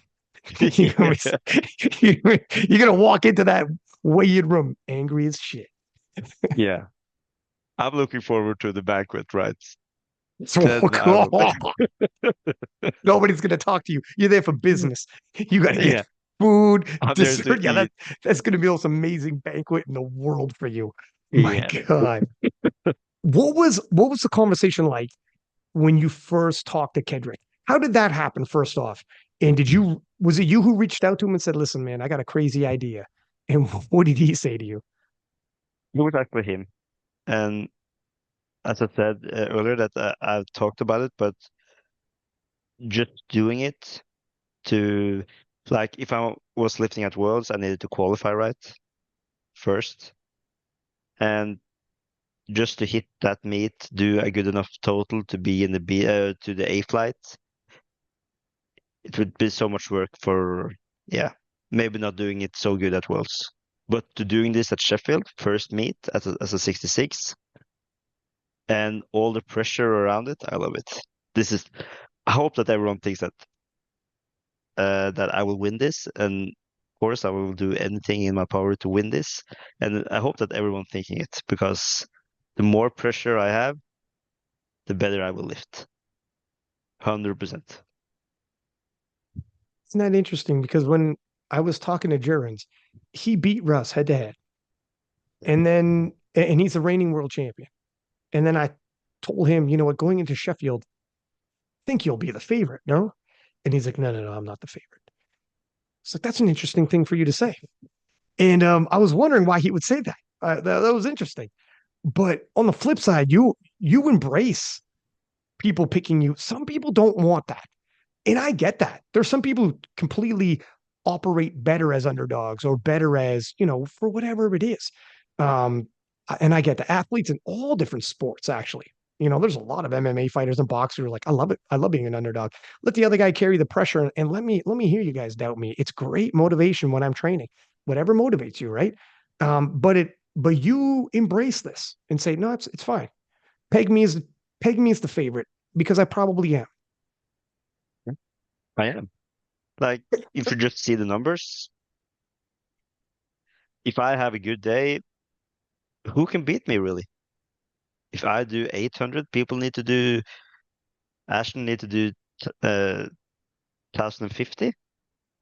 you're gonna Yeah, you're gonna walk into that weighed room angry as shit. yeah. I'm looking forward to the banquet, right? So, Then I will. nobody's gonna talk to you. You're there for business. You gotta get Yeah, food, I'm there to dessert. Yeah, eat. that's gonna be the most amazing banquet in the world for you. My Yeah. God. What was the conversation like when you first talked to Kedrick? How did that happen, first off? And was it you who reached out to him and said, listen, man, I got a crazy idea? And what did he say to you? It was actually him. And as I said earlier, that I've talked about it, but just doing it to, like, if I was lifting at Worlds, I needed to qualify right first. And just to hit that meet, do a good enough total to be in the to the A flight, it would be so much work for, yeah, maybe not doing it so good at Worlds. But to doing this at Sheffield, first meet as a 66, and all the pressure around it, I love it. This is, I hope that everyone thinks that that I will win this, and of course I will do anything in my power to win this. And I hope that everyone's thinking it because the more pressure I have, the better I will lift. 100%. Isn't that interesting? Because when I was talking to Jurgens, he beat Russ head to head. And he's the reigning world champion. And then I told him, you know what, going into Sheffield, I think you'll be the favorite, no? And he's like, no, no, no, I'm not the favorite. It's like, that's an interesting thing for you to say. And I was wondering why he would say that. That was interesting. But on the flip side, you embrace people picking you. Some people don't want that. And I get that. There's some people who completely operate better as underdogs or better as, for whatever it is. Um, and I get the athletes in all different sports, actually. There's a lot of MMA fighters and boxers who are like, I love it. I love being an underdog. Let the other guy carry the pressure and let me hear you guys doubt me. It's great motivation when I'm training, whatever motivates you, right? But you embrace this and say, no, it's fine. Peg me as peg me as the favorite because I probably am. I am. Like, if you just see the numbers, if I have a good day, who can beat me really? If I do 800, people need to do, Ashton need to do 1050,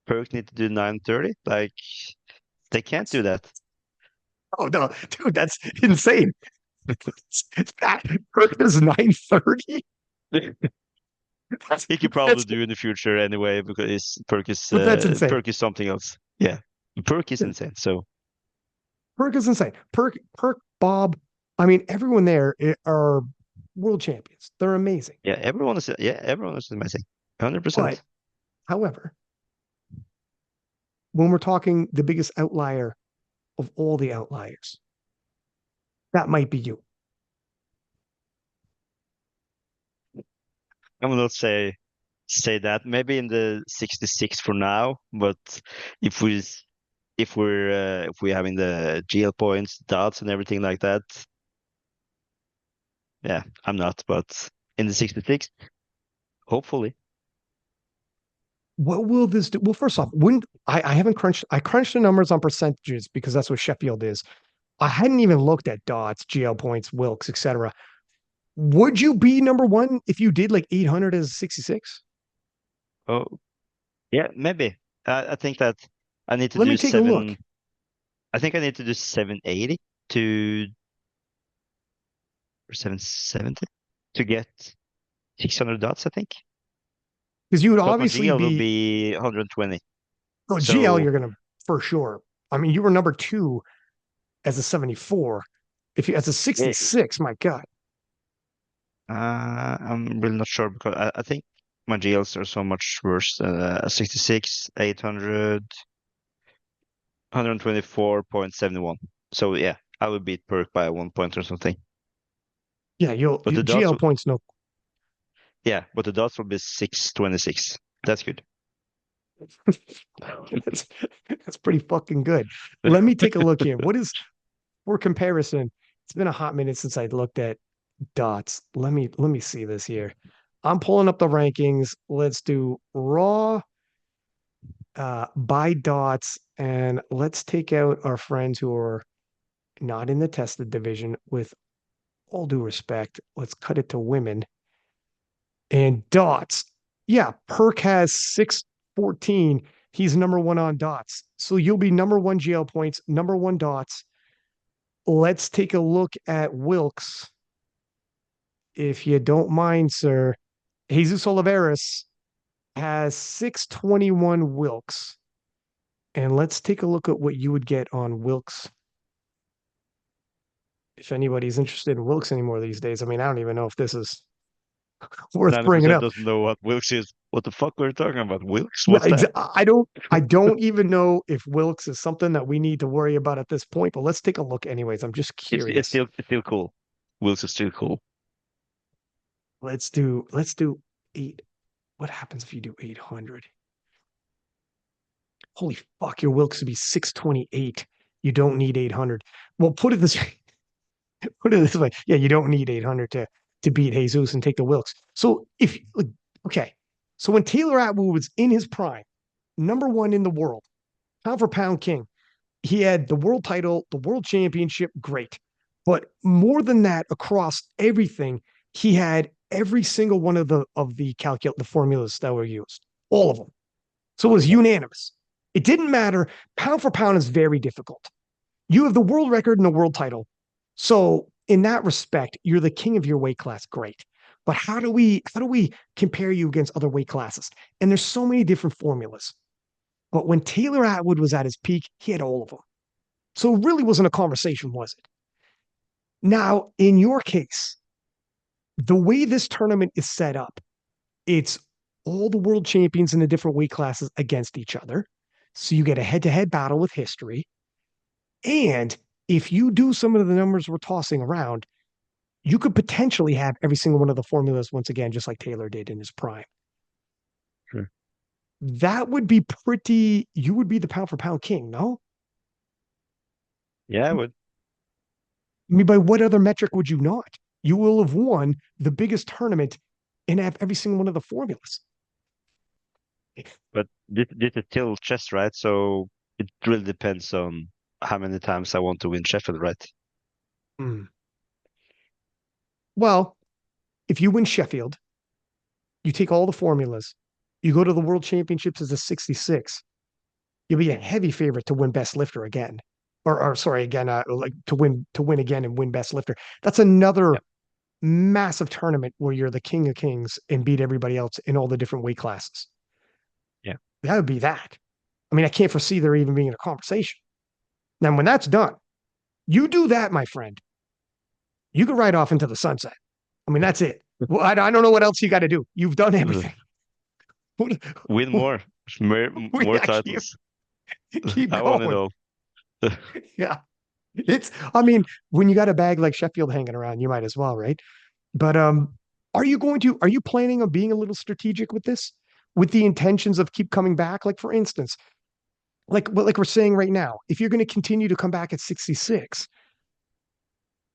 Perk need to do 930. Like, they can't do that. Oh no, dude, that's insane. That Kirk is 930. That's He could probably that's do in the future anyway because but that's insane. Perk is something else. Yeah, Perk is Yeah, insane. So Perk is insane. Perk, Bob. I mean, everyone there are world champions. They're amazing. everyone is amazing. But 100%. however, when we're talking the biggest outlier of all the outliers, that might be you. I will not say that. Maybe in the 66 for now, but if we if we're having the GL points, dots, and everything like that, yeah, I'm not. But in the 66, hopefully. What will this do? Well, first off, when I haven't crunched, I crunched the numbers on percentages because that's what Sheffield is. I hadn't even looked at dots, GL points, Wilks, etc. Would you be number one if you did like 800 as 66? Oh, yeah, maybe. I think that I need to Let me do take a look. seven. I think I need to do 780 to or 770 to get 600 dots, I think. Because you would But my obviously GL will be, be 120. oh, GL, So you're going to for sure. I mean, you were number two as a 74. If you as a yeah, 66, my God. I'm really not sure because I think my GLs are so much worse. 66, 800, 124.71. So yeah, I would beat Perk by 1 point or something. Yeah, But the dots, GL points, no. yeah, but the dots will be 626. That's good. that's, that's pretty fucking good. Let me take a look here. What is for comparison? It's been a hot minute since I looked at dots. Let me see this here. I'm pulling up the rankings. Let's do raw by dots, and let's take out our friends who are not in the tested division. With all due respect, let's cut it to women and dots. Yeah, Perk has 614. He's number one on dots. So you'll be number one GL points, number one dots. Let's take a look at Wilkes. If you don't mind, sir. Jesus Oliveras has 621 Wilkes. And let's take a look at what you would get on Wilkes. If anybody's interested in Wilkes anymore these days. I mean, I don't even know if this is worth bringing 90% up. doesn't know what Wilks is. What the fuck we're talking about? Wilks? Yeah, What's that? I don't even know if Wilkes is something that we need to worry about at this point, but let's take a look anyways. I'm just curious. It's still cool. Wilks is still cool. Let's do eight. What happens if you do 800? Holy fuck, your Wilkes would be 628. You don't need 800. Well, put it this way. Put it this way. Yeah, you don't need 800 to beat Jesus and take the Wilkes. So if like, okay, so when Taylor Atwood was in his prime, number one in the world, pound for pound king. He had the world title, the world championship, great. But more than that, across everything, he had every single one of the formulas that were used, all of them. So it was Yeah, unanimous. It didn't matter. Pound for pound is very difficult. You have the world record and the world title. So in that respect, you're the king of your weight class. Great. But how do we compare you against other weight classes? And there's so many different formulas. But when Taylor Atwood was at his peak, he had all of them. So it really wasn't a conversation, was it? Now, in your case, the way this tournament is set up, it's all the world champions in the different weight classes against each other. So you get a head to head battle with history. And if you do some of the numbers we're tossing around, you could potentially have every single one of the formulas once again, just like Taylor did in his prime. sure. That would be pretty, you would be the pound for pound king, no? Yeah, I would. I mean, by what other metric would you not? You will have won the biggest tournament and have every single one of the formulas. But this is still chess, right? So it really depends on how many times I want to win Sheffield, right? Mm. Well, if you win Sheffield, you take all the formulas, you go to the World Championships as a 66, you'll be a heavy favorite to win Best Lifter again. Or sorry, again, like to win again and win Best Lifter. That's another Yeah, massive tournament where you're the king of kings and beat everybody else in all the different weight classes. yeah. That would be that. I mean, I can't foresee there even being a conversation. Now, when that's done, you do that, my friend. You can ride off into the sunset. I mean, that's it. Well, I don't know what else you got to do. You've done Ugh. everything. Win more, more Yeah, keep, titles. keep I want it going. all. Yeah. I mean, when you got a bag like Sheffield hanging around, you might as well, right? But are you planning on being a little strategic with this? With the intentions of keep coming back? Like, for instance, like we're saying right now, if you're going to continue to come back at 66,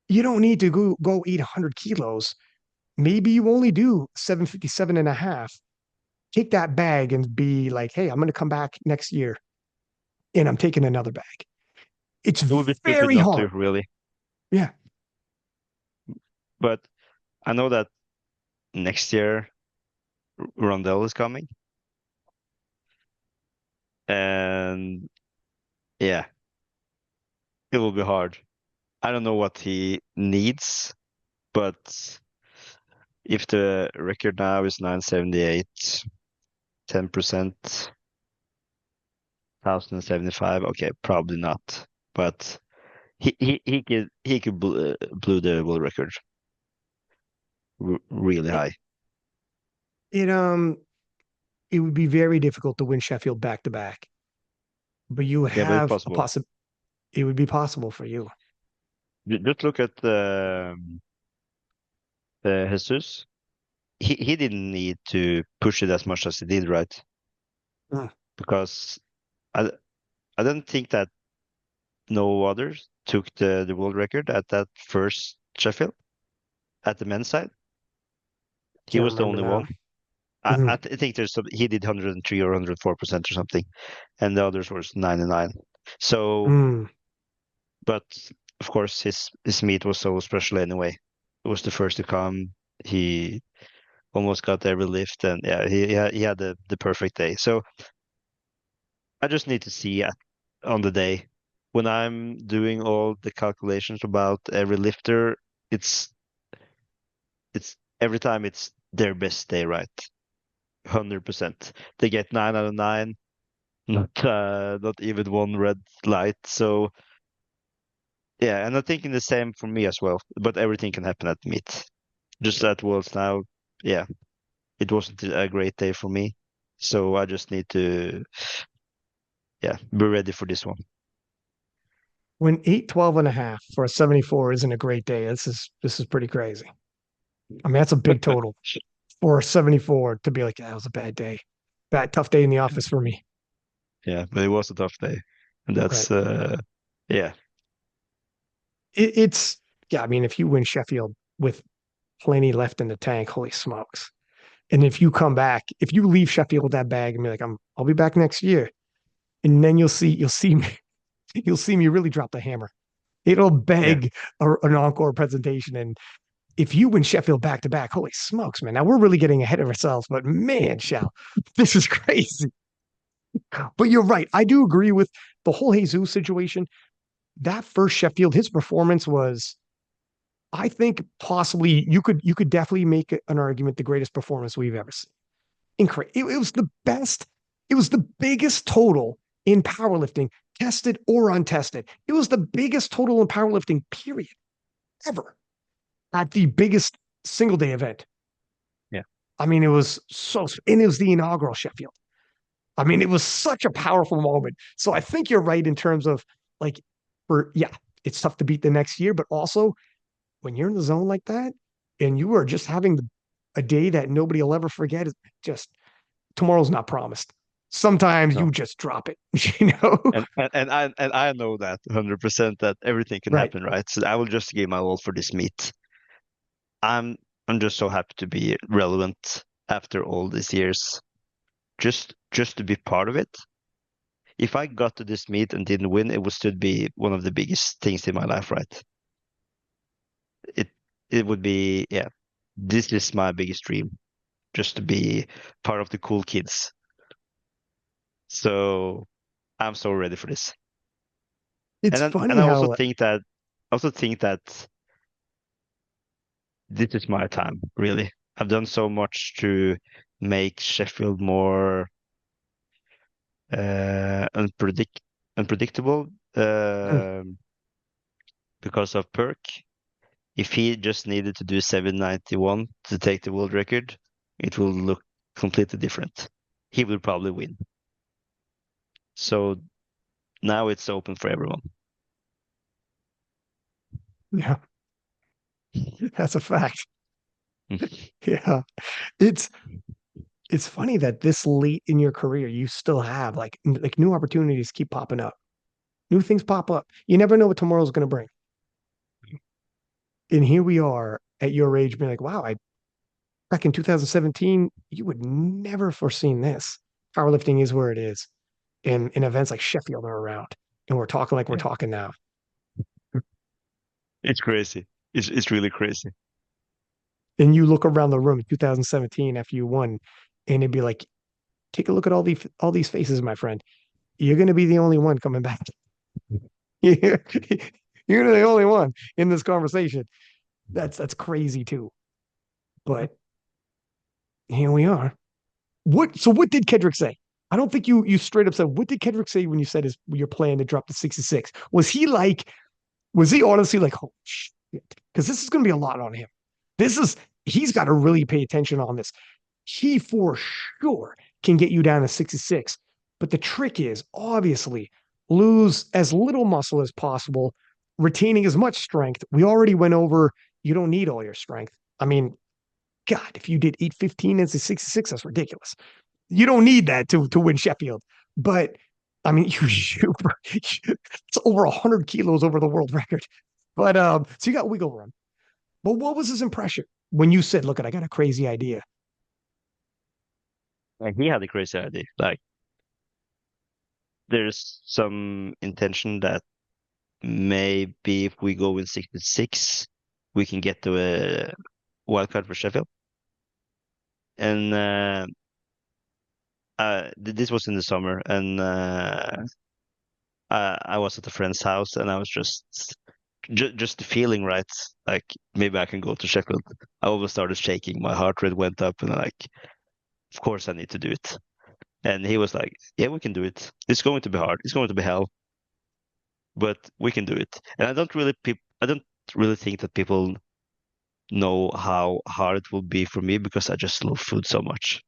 you don't need to go eat 100 kilos. Maybe you only do 757 and a half. Take that bag and be like, hey, I'm going to come back next year and I'm taking another bag. It's It would be stupid very not to, hard. really. Yeah. But I know that next year Rondell is coming, and yeah, it will be hard. I don't know what he needs, but if the record now is 978, 10%, 1075, okay, probably not. But he could blew the world record really It, high. it it would be very difficult to win Sheffield back to back, but you would Yeah, but it's have a possible. it would be possible for you. Just look at Jesus. He didn't need to push it as much as he did, right? Mm. Because I I don't think that no others took the world record at that first Sheffield at the men's side. He Can't was the remember only now. one. I, Mhm. I think there's some, he did 103 or 104% or something, and the others was 99. So, Mm. but of course his meet was so special anyway. It was the first to come. He almost got every lift, and yeah, he had the perfect day. So I just need to see on the day when I'm doing all the calculations about every lifter. It's it's every time it's their best day, right? 100%. They get 9 out of 9, not even one red light. So yeah, and I'm thinking the same for me as well. But everything can happen at the meet. Just at Worlds now, yeah, it wasn't a great day for me. So I just need to, yeah, be ready for this one. When 812 and a half for a 74 isn't a great day, this is pretty crazy. I mean, that's a big total for a 74 to be like, yeah, that was a bad day. Bad tough day in the office for me. Yeah, but it was a tough day. And Right. that's yeah. It's yeah, I mean, if you win Sheffield with plenty left in the tank, holy smokes. And if you come back, if you leave Sheffield with that bag and be like, I'll be back next year, and then you'll see me, you'll see me really drop the hammer. It'll Yeah. beg an encore presentation. And if you win Sheffield back to back, holy smokes, man! Now we're really getting ahead of ourselves, but man, Shell, this is crazy. But you're right. I do agree with the whole Jesus situation. That first Sheffield, his performance was, I think, possibly you could definitely make an argument the greatest performance we've ever seen. Incredible. It was the best. It was the biggest total in powerlifting, tested or untested. It was the biggest total in powerlifting, period, ever at the biggest single day event. Yeah. I mean, it was and it was the inaugural Sheffield. I mean, it was such a powerful moment. So I think you're right in terms of like, yeah, it's tough to beat the next year, but also when you're in the zone like that and you are just having a day that nobody will ever forget, is just tomorrow's not promised. Sometimes No. you just drop it, you know? And I know that 100% that everything can Right. happen, right? So I will just give my all for this meet. I'm I'm just so happy to be relevant after all these years. Just to be part of it. If I got to this meet and didn't win, it would still be one of the biggest things in my life, right? It it would be, yeah. This is my biggest dream, just to be part of the cool kids. So I'm so ready for this. It's And funny I also how, think that this is my time, really. I've done so much to make Sheffield more unpredictable because of Perk. If he just needed to do 791 to take the world record, it will look completely different. He will probably win. So now it's open for everyone. yeah, that's a fact. Yeah. It's it's funny that this late in your career you still have like new opportunities keep popping up. New things pop up. You never know what tomorrow's going to bring. And here we are at your age being like, wow, I back in 2017, you would never have foreseen this. Powerlifting is where it is. And in events like Sheffield are around. And we're talking like we're Yeah. talking now. It's crazy. It's really crazy. And you look around the room in 2017 after you won, and it'd be like, take a look at all these faces, my friend. You're gonna be the only one coming back. You're the only one in this conversation. That's crazy too. But here we are. What did Kedrick say? I don't think you straight up said what did Kedrick say when you said your plan to drop to 66? Was he honestly like, oh shit? Because this is gonna be a lot on him. He's got to really pay attention on this. He for sure can get you down to 66. But the trick is obviously lose as little muscle as possible, retaining as much strength. We already went over you don't need all your strength. I mean, God, if you did 815 as a 66, that's ridiculous. You don't need that to win Sheffield. But I mean, it's over 100 kilos over the world record. But so you got wiggle room. But what was his impression when you said, look, I got a crazy idea? Like he had a crazy idea. Like there's some intention that maybe if we go in 66, we can get to a wild card for Sheffield. And this was in the summer, and I was at a friend's house, and I was just the feeling right. Like maybe I can go to Sheffield. I almost started shaking. My heart rate went up, and like, of course I need to do it. And he was like, "Yeah, we can do it. It's going to be hard. It's going to be hell, but we can do it." And I don't really think that people know how hard it will be for me because I just love food so much.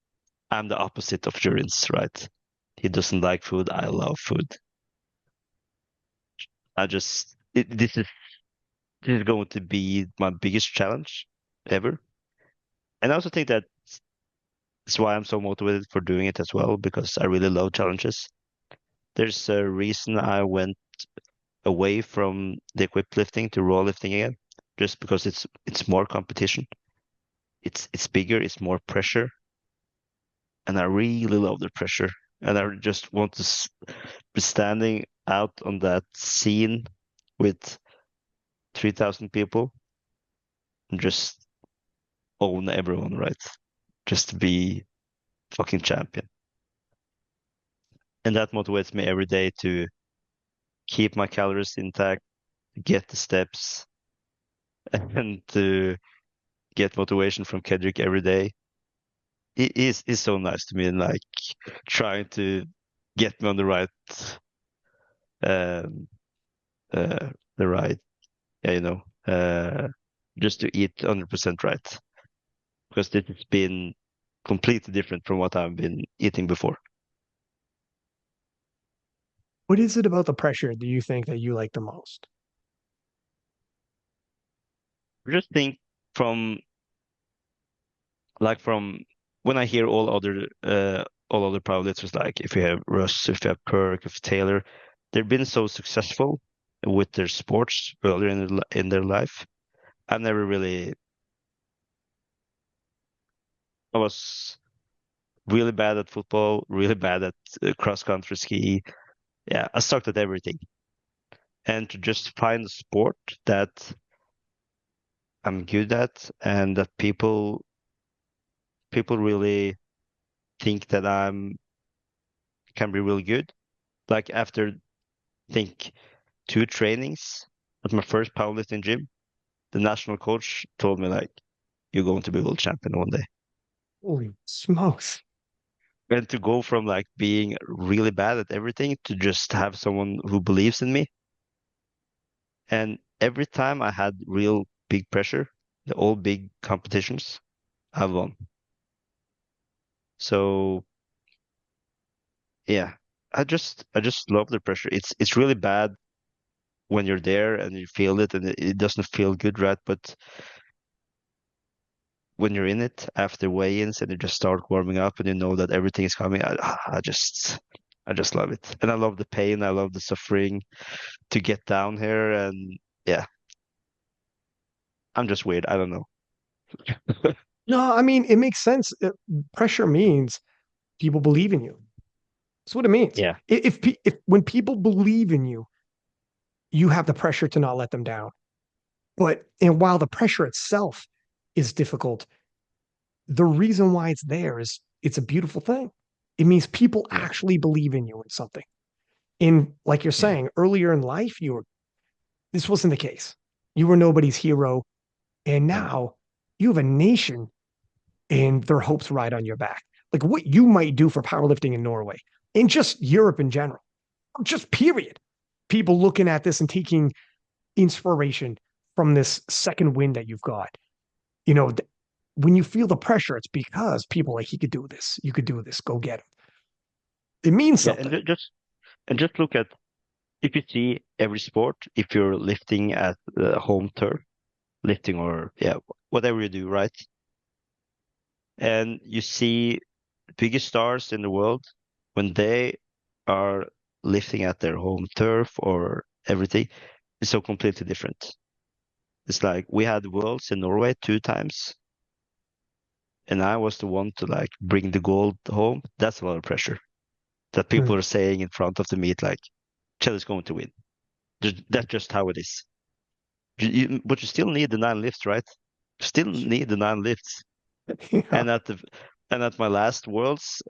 I'm the opposite of Jurins, right? He doesn't like food. I love food. This is going to be my biggest challenge ever. And I also think that that's why I'm so motivated for doing it as well, because I really love challenges. There's a reason I went away from the equipped lifting to raw lifting again, just because it's more competition. It's bigger, it's more pressure. and I really love the pressure. And I just want to be standing out on that scene with 3,000 people and just own everyone, right? Just to be fucking champion. And that motivates me every day to keep my calories intact, get the steps, and to get motivation from Kedrick every day. It is so nice to me and like trying to get me on um the right, yeah, just to eat 100% right. Because this has been completely different from what I've been eating before. What is it about the pressure do you think that you like the most? I just think from from when I hear all other powerlifters, like if you have Russ, if you have Kirk, if Taylor, they've been so successful with their sports earlier in their life. I've never really. I was really bad at football, really bad at cross country ski. Yeah, I sucked at everything. And to just find a sport that I'm good at and that people really think that I'm can be really good. Like after think 2 trainings at my first powerlifting gym, the national coach told me like, "You're going to be world champion one day." Holy smokes. And to go from like being really bad at everything to just have someone who believes in me. And every time I had real big pressure, the all big competitions, I won. So yeah, I just love the pressure. It's really bad when you're there and you feel it and it doesn't feel good, right? But when you're in it after weigh-ins and you just start warming up and you know that everything is coming, I just love it. And I love the pain, I love the suffering to get down here and yeah, I'm just weird. I don't know. No, I mean, it makes sense. Pressure means people believe in you. That's what it means. Yeah, If when people believe in you, you have the pressure to not let them down. But and while the pressure itself is difficult, the reason why it's there is it's a beautiful thing. It means people yeah, actually believe in you in something. And like you're yeah, saying, earlier in life, this wasn't the case. You were nobody's hero. And no, now you have a nation and their hopes ride on your back. Like what you might do for powerlifting in Norway and just Europe in general, just period. People looking at this and taking inspiration from this second wind that you've got. You know, when you feel the pressure, it's because people are like, he could do this. You could do this. Go get him. It means yeah, and something. just look at if you see every sport, if you're lifting at the home turf, lifting or yeah, whatever you do, right? And you see the biggest stars in the world when they are lifting at their home turf or everything, it's so completely different. It's like we had worlds in Norway 2 times, and I was the one to like bring the gold home. That's a lot of pressure that people Mm. are saying in front of the meet, like Kjell is going to win. That's just how it is. But you still need the 9 lifts, right? Still need the 9 lifts. Yeah. And at my last Worlds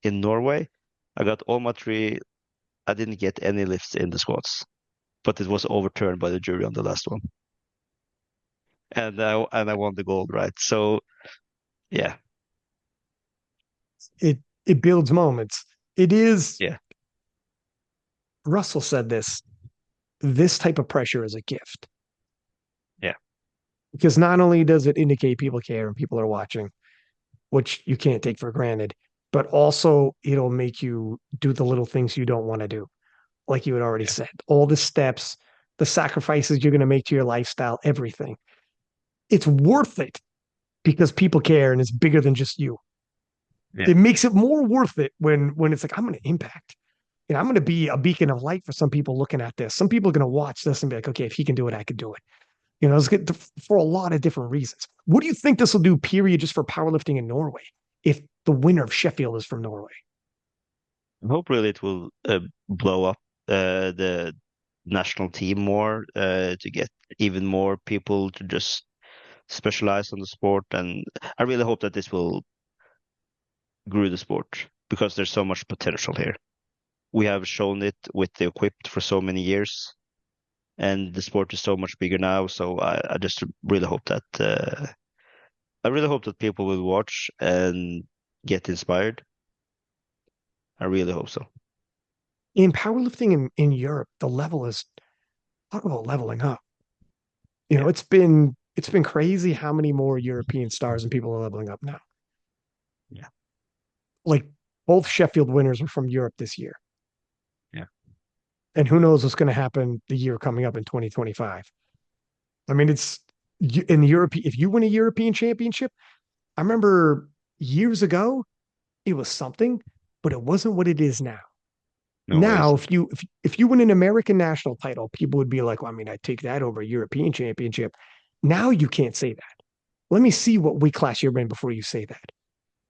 in Norway, I got all my three. I didn't get any lifts in the squats, but it was overturned by the jury on the last one, and I won the gold, right? So yeah, It builds moments. It is, yeah, Russell said this type of pressure is a gift yeah, because not only does it indicate people care and people are watching, which you can't take for granted, but also it'll make you do the little things you don't want to do. Like you had already yeah, said, all the steps, the sacrifices you're going to make to your lifestyle, everything. It's worth it because people care and it's bigger than just you. yeah, It makes it more worth it when it's like, I'm going to impact. You know, I'm going to be a beacon of light for some people looking at this. Some people are going to watch this and be like, okay, if he can do it, I can do it. You know, it's good for a lot of different reasons. What do you think this will do, period, just for powerlifting in Norway? if the winner of Sheffield is from Norway. I hope really it will blow up the national team more to get even more people to just specialize on the sport. And I really hope that this will grow the sport because there's so much potential here. We have shown it with the equipped for so many years, and the sport is so much bigger now. So I just really hope that people will watch and get inspired. I really hope so. In powerlifting in Europe, the level is talk about leveling up. You know, Yeah, it's been crazy how many more European stars and people are leveling up now. yeah, Like both Sheffield winners are from Europe this year. yeah. And who knows what's going to happen the year coming up in 2025. I mean, it's in the Europe. If you win a European championship, I remember years ago, it was something, but it wasn't what it is now. No, it Now, isn't. if you win an American national title, people would be like, well, I mean, I'd take that over a European championship. Now you can't say that. Let me see what weight class you're in before you say that.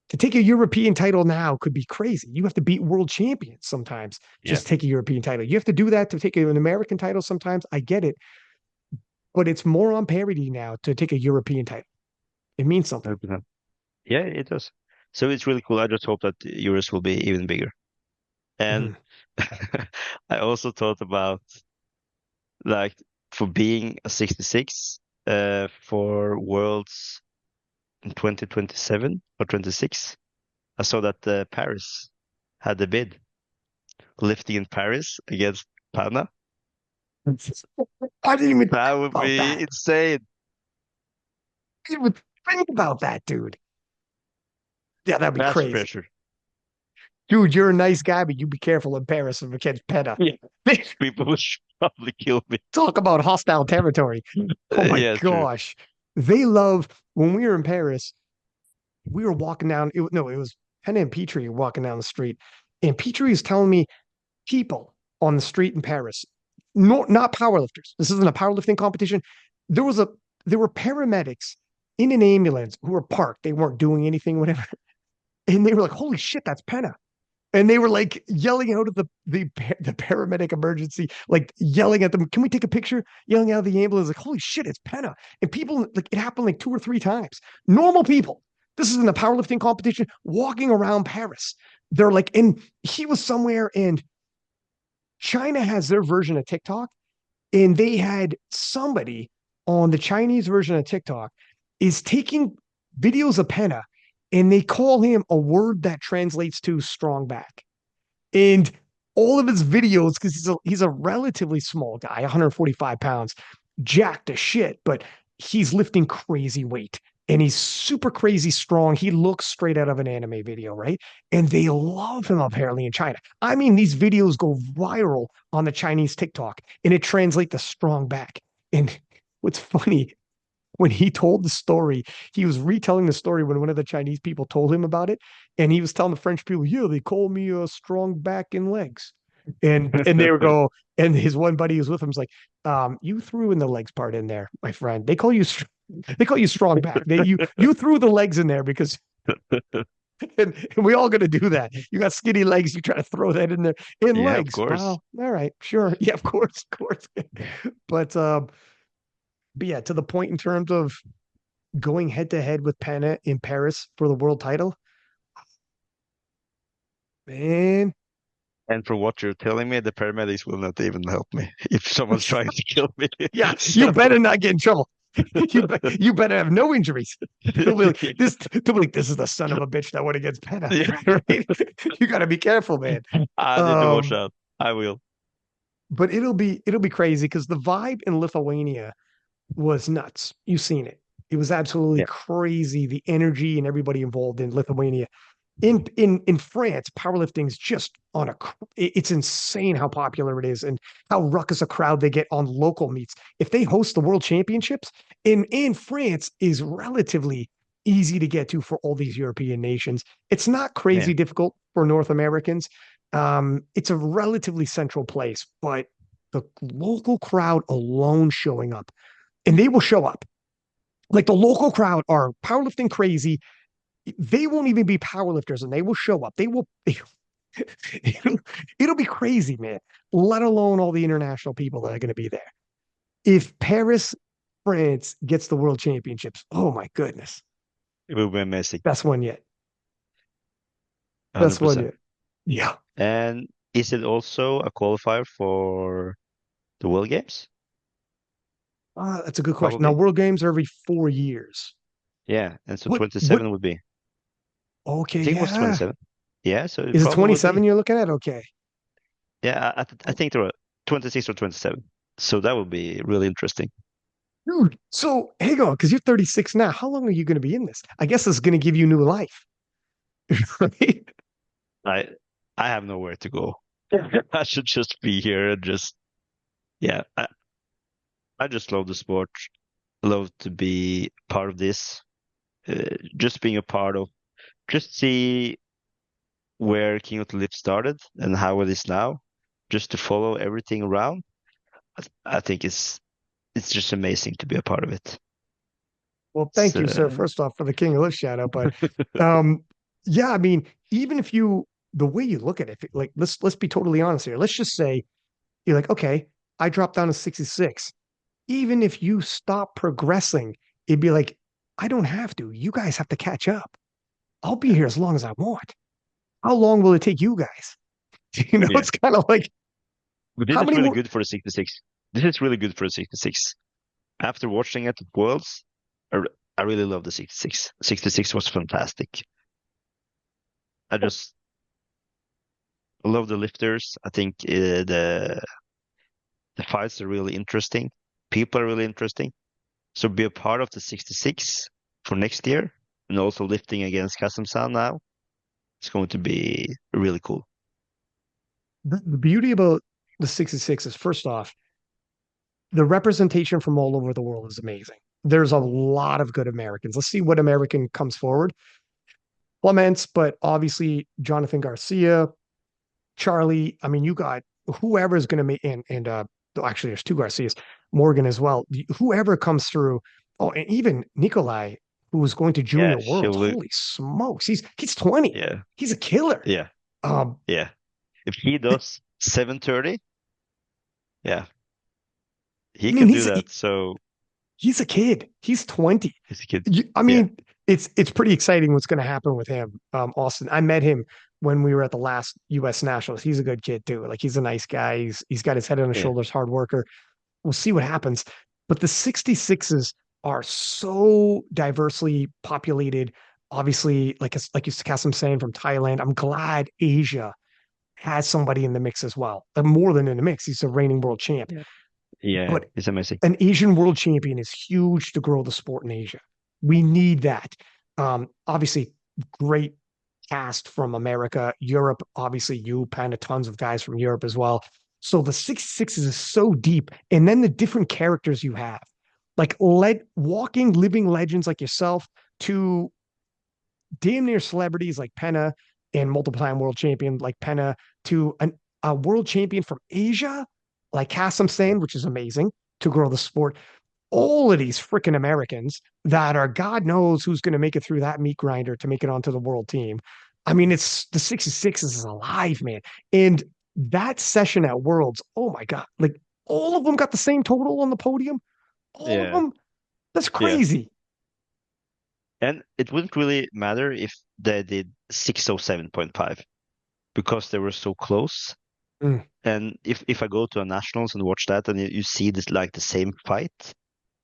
To take a European title now could be crazy. You have to beat world champions sometimes Yeah, just to take a European title. You have to do that to take an American title sometimes. I get it, but it's more on parity now to take a European title. It means something. 100%. Yeah, it does. So it's really cool. I just hope that Euros will be even bigger. And Mhm. I also thought about like for being a 66 for Worlds in 2027 or 26. I saw that Paris had a bid lifting in Paris against Pana. I didn't even That think would about be that. insane. I didn't even think about that, dude. Yeah, that'd be That's crazy. pressure. Dude, you're a nice guy, but you be careful in Paris against Peta. Yeah. People would probably kill me. Talk about hostile territory. Oh my Yeah, true. gosh. They love when we were in Paris, we were walking down. No, it was Penna and Petrie walking down the street. And Petrie is telling me people on the street in Paris, no, not powerlifters. This isn't a powerlifting competition. There was a there were paramedics in an ambulance who were parked. They weren't doing anything, whatever. And they were like, holy shit, that's Penna. And they were like yelling out of the paramedic emergency, like yelling at them, "Can we take a picture?" Yelling out of the ambulance, like, "Holy shit, it's Penna!" And people like it happened like 2 or 3 times. Normal people. This isn't a powerlifting competition. Walking around Paris, they're like, and he was somewhere, and China has their version of TikTok, and they had somebody on the Chinese version of TikTok is taking videos of Penna, and they call him a word that translates to strong back. And all of his videos, because he's a relatively small guy, 145 pounds, jacked to shit, but he's lifting crazy weight and he's super crazy strong. He looks straight out of an anime video, right? And they love him apparently in China. I mean, these videos go viral on the Chinese TikTok and it translates to strong back. And what's funny when he told the story, he was retelling the story when one of the Chinese people told him about it, and he was telling the French people, "Yeah, they call me a strong back and legs," and they would go, and his one buddy who was with him was like, "You threw in the legs part in there, my friend. They call you strong back. You threw the legs in there because." And we all got to do that. You got skinny legs. You try to throw that in there in Yeah, of legs. course. Wow. All right. Sure. Yeah. Of course. Of course. But yeah, to the point in terms of going head to head with Pana in Paris for the world title, man. And for what you're telling me, the paramedics will not even help me if someone's trying to kill me. Yeah, you So, better not get in trouble. You better have no injuries. They'll be like, this is the son of a bitch that went against Pana. yeah, Right? You got to be careful, man. I need to watch Um, out. I will. but it'll be crazy because the vibe in Lithuania was nuts. You've seen it. It was absolutely Yeah, crazy. The energy and everybody involved in Lithuania. In France, powerlifting is just on a it's insane how popular it is and how ruckus a crowd they get on local meets. If they host the world championships in France is relatively easy to get to for all these European nations. It's not yeah, crazy difficult for North Americans. It's a relatively central place, but the local crowd alone showing up, and they will show up. Like the local crowd are powerlifting crazy, They won't even be powerlifters, and they will show up. They will. It'll, it'll be crazy, man. Let alone all the international people that are going to be there. If Paris, France gets the World Championships, oh my goodness, It will be amazing. best one yet. Best one 100%. yet. Yeah. And is it also a qualifier for the World Games? That's a good question. Now, Probably. World Games are every 4 years. Yeah. And so What? 27 would be, I Okay, think it was yeah. 27. Yeah, so it Is it probably would 27 be. you're looking at? Okay. Yeah, I Oh, think there were 26 or 27. So that would be really interesting. dude, so hang on, because you're 36 now. How long are you going to be in this? I guess it's going to give you new life, right? I I have nowhere to go. I should just be here and just yeah. I just love the sport. Love to be part of this. Just being a part of just see where King of the Lip started and how it is now. Just to follow everything around. I think it's just amazing to be a part of it. Well, It's, thank you, sir. First off, for the King of Lift shout out, but um, yeah, I mean, even if you the way you look at it, like let's be totally honest here. Let's just say you're like, okay, I dropped down to 66. Even if you stop progressing, it'd be like, I don't have to. You guys have to catch up. I'll be here as long as I want. How long will it take you guys? yeah. It's kind of like But this how is many really more? good for the 66. This is really good for the 66. After watching it at Worlds, I, I really love the 66. 66 was fantastic. I just love the lifters. I think the fights are really interesting. People are really interesting. So be a part of the 66 for next year and also lifting against Kasamsan now. It's going to be really cool. The beauty about the 66 is first off, the representation from all over the world is amazing. There's a lot of good Americans. Let's see what American comes forward. Clements, but obviously Jonathan Garcia, Charlie. I mean, you got whoever is going to make, and actually, there's two Garcias, Morgan as well. Whoever comes through. Oh, and even Nikolai, who was going to Yeah, Junior Worlds. she'll Holy smokes, he's 20. yeah, He's a killer. yeah, Um, yeah. If he does 730, yeah, he I mean, can do that. So he's a kid. He's 20. he's a kid. I Yeah, mean, it's pretty exciting what's going to happen with him. Austin. I met him when we were at the last U.S. Nationals. He's a good kid too. Like he's a nice guy. He's got his head on his yeah, shoulders, hard worker. We'll see what happens. But the 66s are so diversely populated. Obviously, like you Kasim saying from Thailand, I'm glad Asia has somebody in the mix as well. More than in the mix, he's a reigning world champ. yeah, yeah. But It's amazing. an Asian world champion is huge to grow the sport in Asia. We need that. Obviously, great cast from America, Europe. Obviously, you kind of tons of guys from Europe as well. So the 66s is so deep, and then the different characters you have, like walking living legends like yourself, to damn near celebrities like Penna and multiple-time world champion like Penna, to a world champion from Asia like Kassem Yeah, Sane, which is amazing to grow the sport. All of these freaking Americans that are God knows who's going to make it through that meat grinder to make it onto the world team. I mean, it's the 66 is alive, man. And that session at Worlds, oh my God, like all of them got the same total on the podium. All of yeah, them. That's yeah. crazy. And it wouldn't really matter if they did 607.5 because they were so close. Mm, And if I go to a nationals and watch that and you see this like the same fight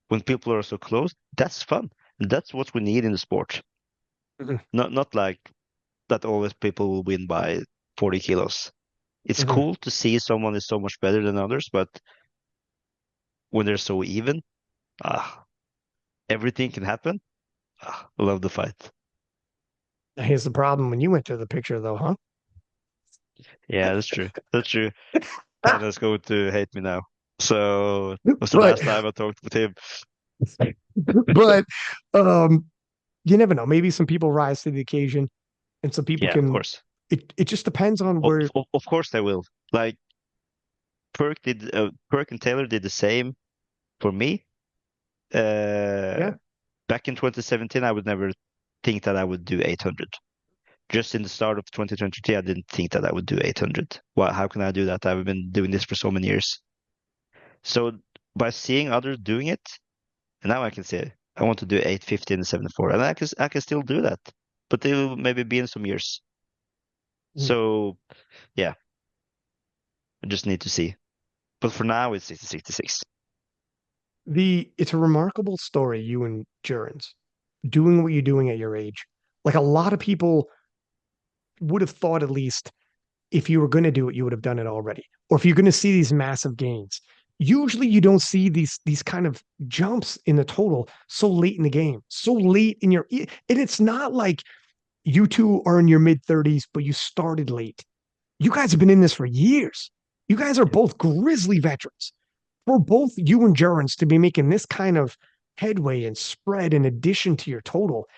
when people are so close, that's fun. And that's what we need in the sport. mhm, Not like that always people will win by 40 kilos. It's mhm. cool to see someone is so much better than others, but when they're so even, ah, everything can happen. Ah, I love the fight. Here's the problem when you enter the picture, though, huh? Yeah, that's true. That's true. Hannah's going to hate me now. So it was the But last time I talked with him. but um, you never know. Maybe some people rise to the occasion, and some people Yeah, of can. course. It just depends on Of, where. of course they will. Like Perk and Taylor did the same for me. Uh, Yeah. back in 2017, I would never think that I would do 800. Just in the start of 2023, I didn't think that I would do 800. Well, how can I do that? I've been doing this for so many years. So by seeing others doing it, and now I can say I want to do 850 and 74, and I can still do that, but they will maybe be in some years. Mm. So yeah, I just need to see. But for now, it's 66. It's a remarkable story, you endurance, doing what you're doing at your age. Like a lot of people would have thought, at least, if you were going to do it, you would have done it already. Or if you're going to see these massive gains, usually you don't see these kind of jumps in the total so late in the game, so late in your. And it's not like you two are in your mid 30s, but you started late. You guys have been in this for years. You guys are both grizzly veterans. For both you and Jurgens to be making this kind of headway and spread in addition to your total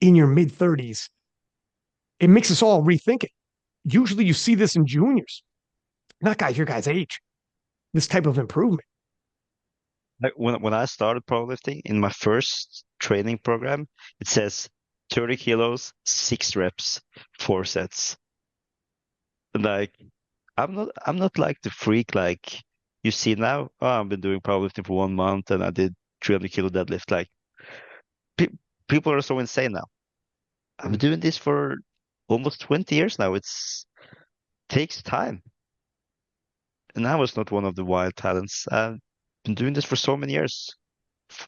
in your mid 30s, it makes us all rethink it. Usually you see this in juniors, not guys your guys' age, this type of improvement. Like when I started powerlifting in my first training program, it says 30 kilos, 6 reps, 4 sets. Like I'm not like the freak like you see now. Oh, I've been doing powerlifting for 1 month and I did 300 kilo deadlift. Like pe people are so insane now. I've been Mm. doing this for almost 20 years now. It's takes time. And I was not one of the wild talents. I've been doing this for so many years. F-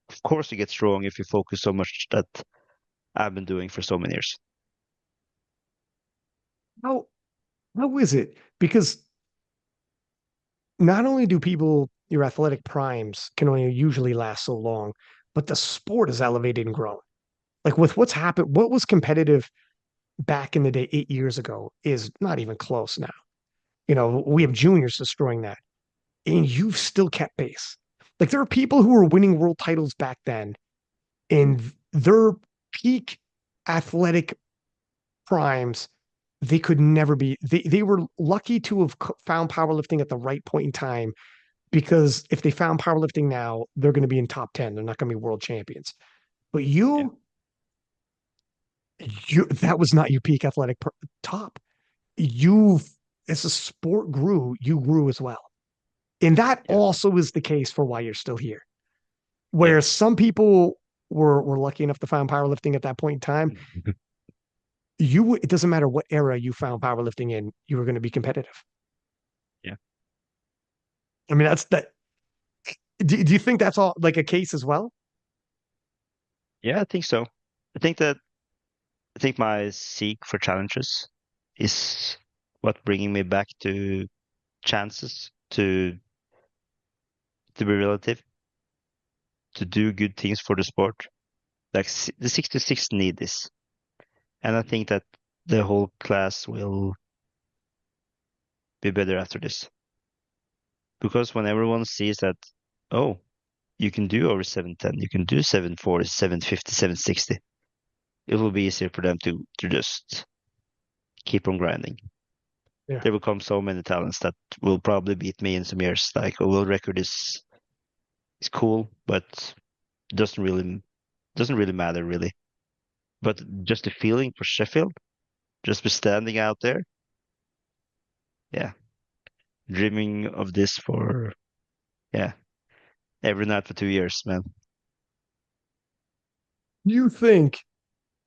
Of course, you get strong if you focus so much that I've been doing for so many years. How how is it? Because not only do people your athletic primes can only usually last so long, but the sport is elevated and grown. Like with what's happened, what was competitive back in the day 8 years ago is not even close now. You know, we have juniors destroying that, and you've still kept pace. Like there are people who were winning world titles back then, and their peak athletic primes, they could never be. They were lucky to have found powerlifting at the right point in time, because if they found powerlifting now, they're going to be in top 10. They're not going to be world champions. But Yeah. you that was not your peak athletic top. You, as the sport grew, you grew as well. And that Yeah. also is the case for why you're still here. Yeah. Where some people were lucky enough to find powerlifting at that point in time, it doesn't matter what era you found powerlifting in, you were going to be competitive. Yeah. I mean, that's that. Do you think that's all like a case as well? Yeah, I think so. I think that I think my seek for challenges is what bringing me back to chances to be relative, to do good things for the sport. Like the 66 need this. And I think that the whole class will be better after this. Because when everyone sees that, oh, you can do over 710, you can do 740, 750, 760, it will be easier for them to just keep on grinding. Yeah. There will come so many talents that will probably beat me in some years. Like a world record is cool, but doesn't really matter really. But just the feeling for Sheffield, just be standing out there, yeah, dreaming of this for yeah, every night for 2 years, man. You think,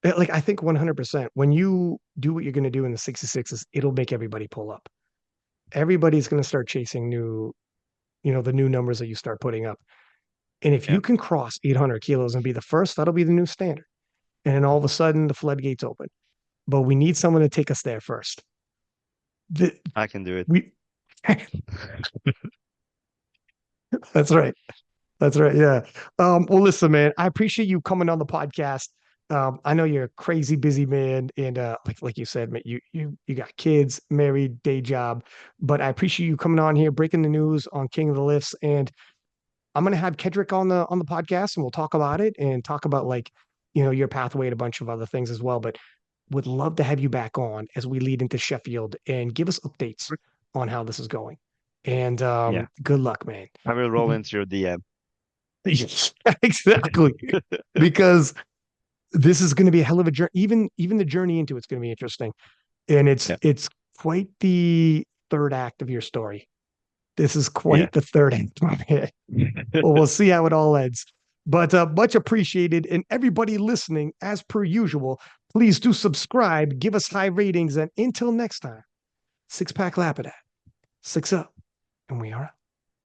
like, I think 100% when you do what you're going to do in the 66s, it'll make everybody pull up. Everybody's going to start chasing the new numbers that you start putting up. And if Yeah, you can cross 800 kilos and be the first, that'll be the new standard. And then all of a sudden, the floodgates open. But we need someone to take us there first. The, I can do it. we, that's right. That's right. Yeah. Well, listen, man, I appreciate you coming on the podcast. I know you're a crazy busy man, and like you said, man, you got kids, married, day job, but I appreciate you coming on here, breaking the news on King of the Lifts, and I'm gonna have Kedrick on the podcast, and we'll talk about it and talk about like your pathway and a bunch of other things as well. But would love to have you back on as we lead into Sheffield and give us updates on how this is going. And Yeah, good luck, man. I will roll into your DM. Yes, exactly. Because this is going to be a hell of a journey. Even the journey into it's going to be interesting, and Yeah. it's quite the third act of your story. This is Yeah. quite the third act of it. Well, we'll see how it all ends. But much appreciated. And everybody listening, as per usual, please do subscribe, give us high ratings, and until next time, six pack Lapadat, 6 up.